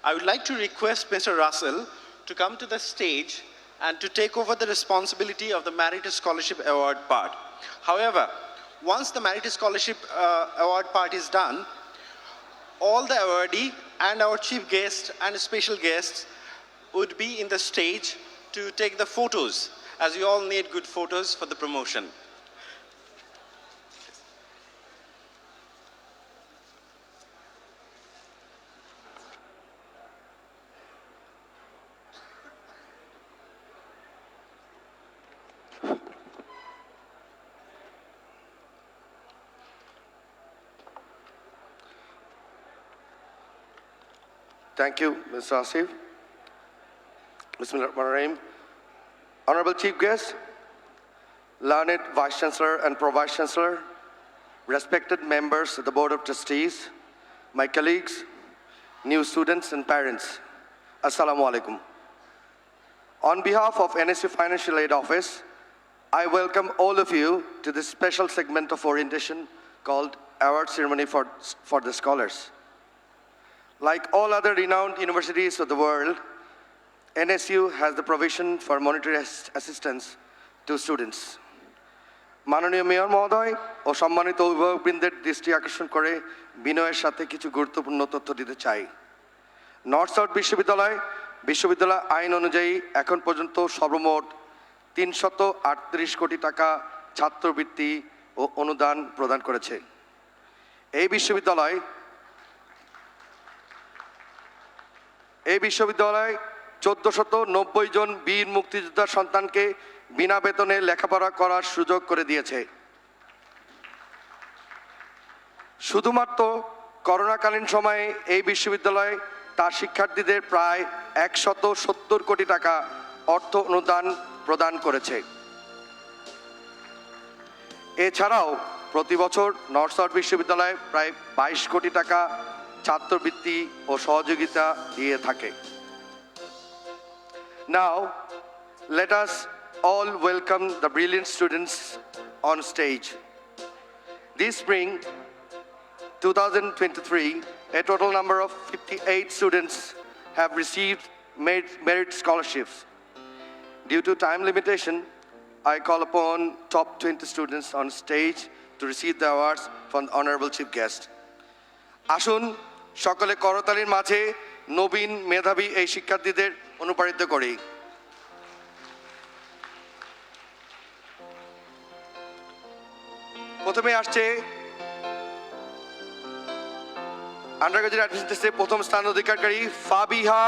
[SPEAKER 1] I would like to request Mr. Russell to come to the stage and to take over the responsibility of the Merit Scholarship Award part. However, once the Merit Scholarship Award part is done, all the awardee and our chief guest and special guests would be in the stage to take the photos, as you all need good photos for the promotion.
[SPEAKER 14] Thank you, Mr. Asif. Bismillahirrahmanirrahim. Honorable Chief Guest, learned Vice Chancellor and Pro-Vice Chancellor, respected members of the Board of Trustees, my colleagues, new students and parents. Assalamu alaikum. On behalf of NSU Financial Aid Office, I welcome all of you to this special segment of orientation called Award Ceremony for the Scholars. Like all other renowned universities of the world, NSU has the provision for monetary assistance to students. মাননীয় mayor মহোদয় ও সম্মানিত অভিভাবকবৃন্দের দৃষ্টি আকর্ষণ করে বিনয়ের সাথে কিছু গুরুত্বপূর্ণ তথ্য দিতে চাই। নর্থ সাউথ বিশ্ববিদ্যালয় আইন অনুযায়ী এখন পর্যন্ত সর্বমোট 338 কোটি টাকা ছাত্রবৃত্তি ও অনুদান প্রদান করেছে। এই বিশ্ববিদ্যালয় 1490 জন বীর মুক্তিযোদ্ধার সন্তানকে বিনা বেতনে লেখাপড়া করার সুযোগ করে দিয়েছে। শুধুমাত্র করোনাকালীন সময়ে এই বিশ্ববিদ্যালয় তার শিক্ষার্থীদের প্রায় 170 কোটি টাকা অর্থ অনুদান প্রদান করেছে। এছাড়াও প্রতি বছর নর্থ সাউথ বিশ্ববিদ্যালয় প্রায় 22 কোটি টাকা ছাত্রবৃত্তি ও সহযোগিতা দিয়ে থাকে। Now, let us all welcome the brilliant students on stage. This spring, 2023, a total number of 58 students have received merit scholarships. Due to time limitation, I call upon top 20 students on stage to receive the awards from the Honorable Chief Guest. আসুন সকলে করতালির মাঝে নবীন মেধাবী এই শিক্ষার্থীদের অনুপ্রাণিত করি। প্রথমে আসছে আন্ডারগ্রেজুয়েট অ্যাডমিশন টেস্টে প্রথম স্থান অধিকারী ফাবিহা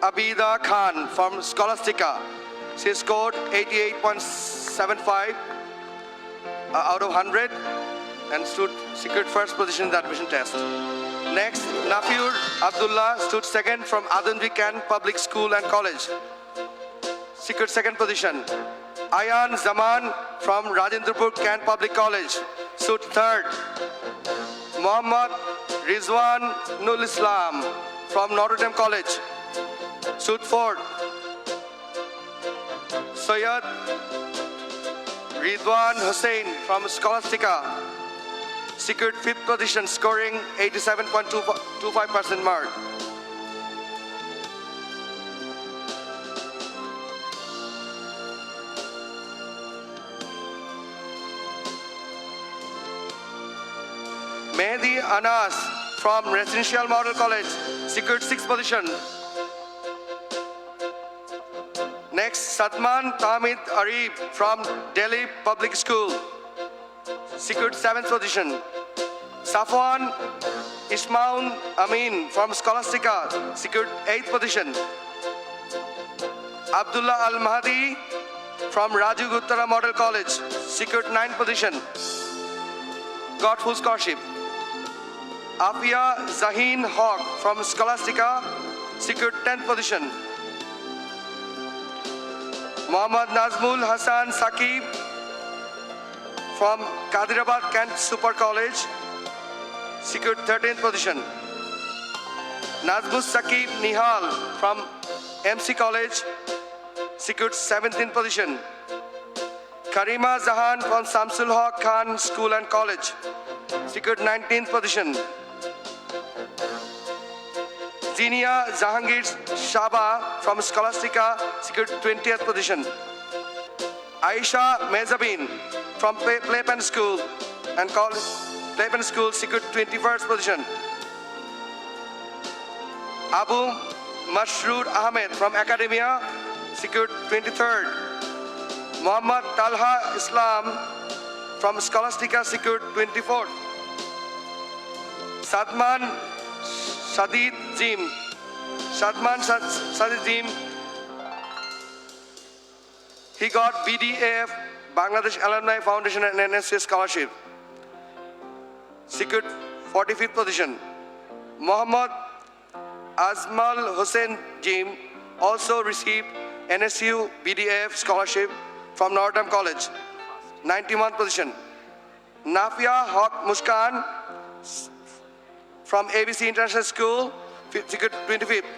[SPEAKER 14] আবিদা খান from Scholastica. She scored 88.75 out of 100 and secured first position in the admission test. Next, Nafiur Abdullah stood second from Adunri Can Public School and College. Secured second position. Ayan Zaman from Rajendrapur Can Public College stood third. Muhammad Rizwan Nul Islam from Notre Dame College stood fourth. Sayyid Ridwan Hussain from Scholastica secured fifth position, scoring 87.25% mark. Mehdi Anas from Residential Model College secured sixth position. Next, Satman Tamid Arif from Delhi Public School secured seventh position. Safwan Ismail Amin from Scholastica secured eighth position. Abdullah Al Mahdi from Raju Guttara Model College secured ninth position. Got full scholarship. Afia Zahin Haq from Scholastica secured 10th position. Muhammad Nazmul Hassan Saqib from Kadirabad Kent Super College secured 13th position. Nazmus Saqib Nihal from MC College secured 17th position. Karima Zahan from Samsul Haq Khan School and College secured 19th position. Zinia Jahangir Shaba from Scholastica secured 20th position. Aisha Mezabin from Playpen School and College Playpen School secured 21st position. Abu Masroor Ahmed from Academia secured 23rd. Muhammad Talha Islam from Scholastica secured 24th. Sadman Sadid Zim he got BDAF Bangladesh Alumni Foundation and NSU scholarship. Secured 45th position. Muhammad Azmal Hussain Jim also received NSU BDAF scholarship from Notre Dame College, 91st position. Nafia Haq Muskan from ABC International School, secured 25th.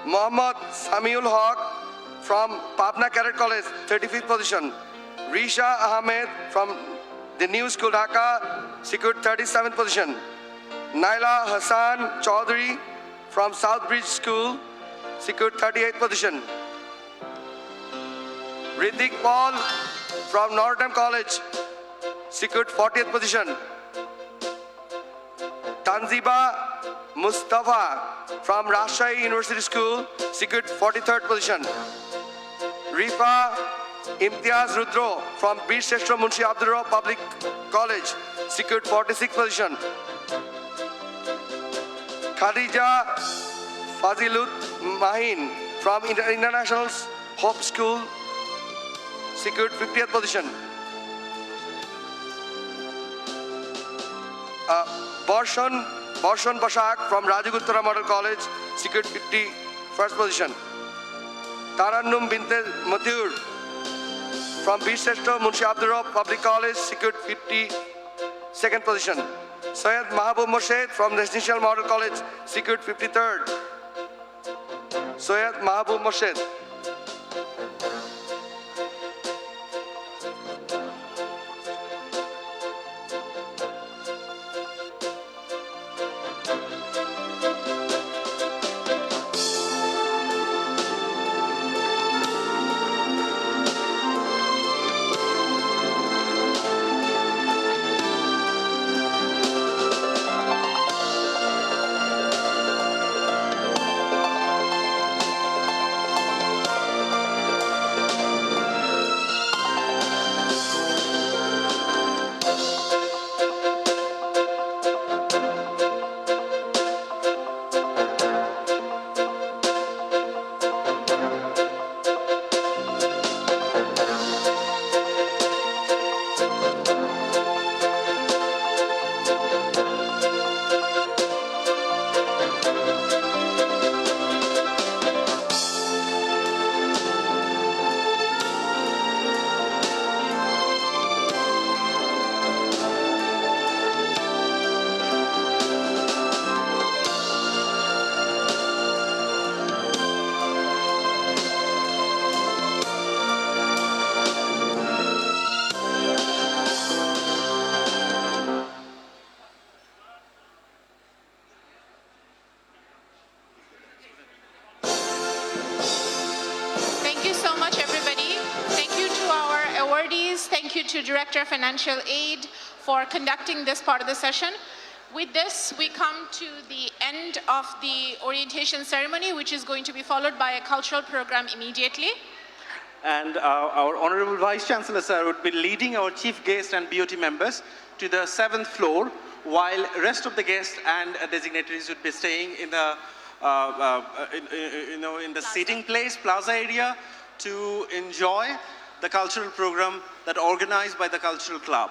[SPEAKER 14] Mohammad Samiul Haq from Pabna Cadet College, 35th position. Risha Ahmed from the New School Dhaka, secured 37th position. Naila Hassan Chaudhary from Southbridge School, secured 38th position. Ritik Paul from Northern College, secured 40th position. Tanziba Mustafa from Rajshahi University School, secured 43rd position. Rifa Imtiaz Rudro from Bir Sheshtra Munshi Abdurrahman Public College, secured 46th position. Khadija Fazilut Mahin from International Hope School, secured 50th position. Borshan Bashak from Rajaguttara Model College, secured 51st position. Tarannum Binte Mathur from Bir Sheshtra Munshi Abdurrahman Public College, secured 52nd position. Syed Mahabub Moshed from Residential Model College, secured 53rd. Syed Mahabub Moshed.
[SPEAKER 2] Thank you to Director of Financial Aid for conducting this part of the session. With this, we come to the end of the orientation ceremony, which is going to be followed by a cultural program immediately.
[SPEAKER 1] And our Honorable Vice Chancellor, sir, would be leading our chief guest and BOT members to the 7th floor, while rest of the guests and designatories would be staying in the, in the seating place, plaza area, to enjoy the cultural program that organized by the Cultural Club.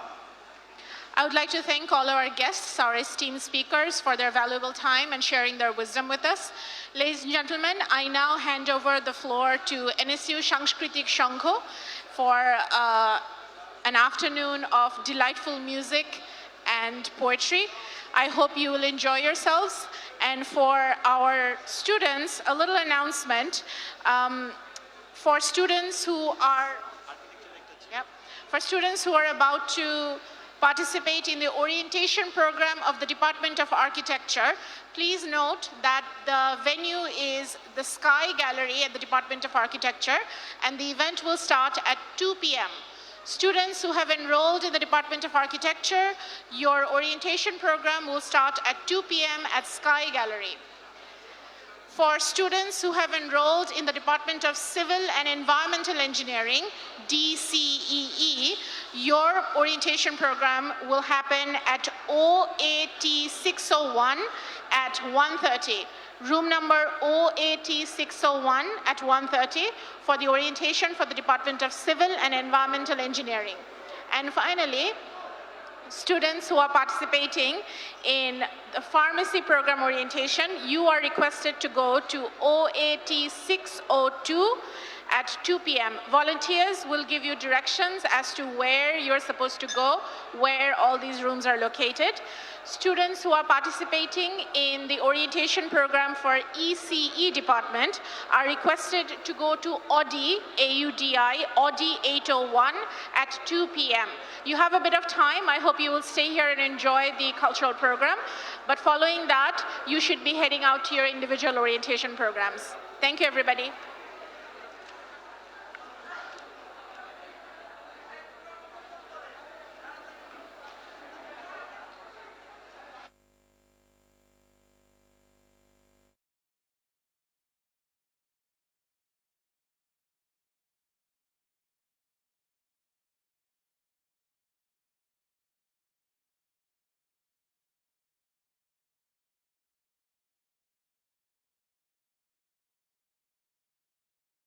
[SPEAKER 2] I would like to thank all our guests, our esteemed speakers, for their valuable time and sharing their wisdom with us. Ladies and gentlemen, I now hand over the floor to NSU Sanskritik Shangho for an afternoon of delightful music and poetry. I hope you will enjoy yourselves. And for our students, a little announcement. For students who are about to participate in the orientation program of the Department of Architecture, please note that the venue is the Sky Gallery at the Department of Architecture, and the event will start at 2 p.m. Students who have enrolled in the Department of Architecture, your orientation program will start at 2 p.m. at Sky Gallery. For students who have enrolled in the Department of Civil and Environmental Engineering, DCEE, your orientation program will happen at OAT 601 at 1:30. Room number OAT 601 at 1:30 for the orientation for the Department of Civil and Environmental Engineering. And finally, students who are participating in the pharmacy program orientation, you are requested to go to OAT 602 at 2 p.m. Volunteers will give you directions as to where you're supposed to go, where all these rooms are located. Students who are participating in the orientation program for ECE department are requested to go to Audi, AUDI, Audi 801 at 2 p.m. You have a bit of time. I hope you will stay here and enjoy the cultural program. But following that, you should be heading out to your individual orientation programs. Thank you, everybody.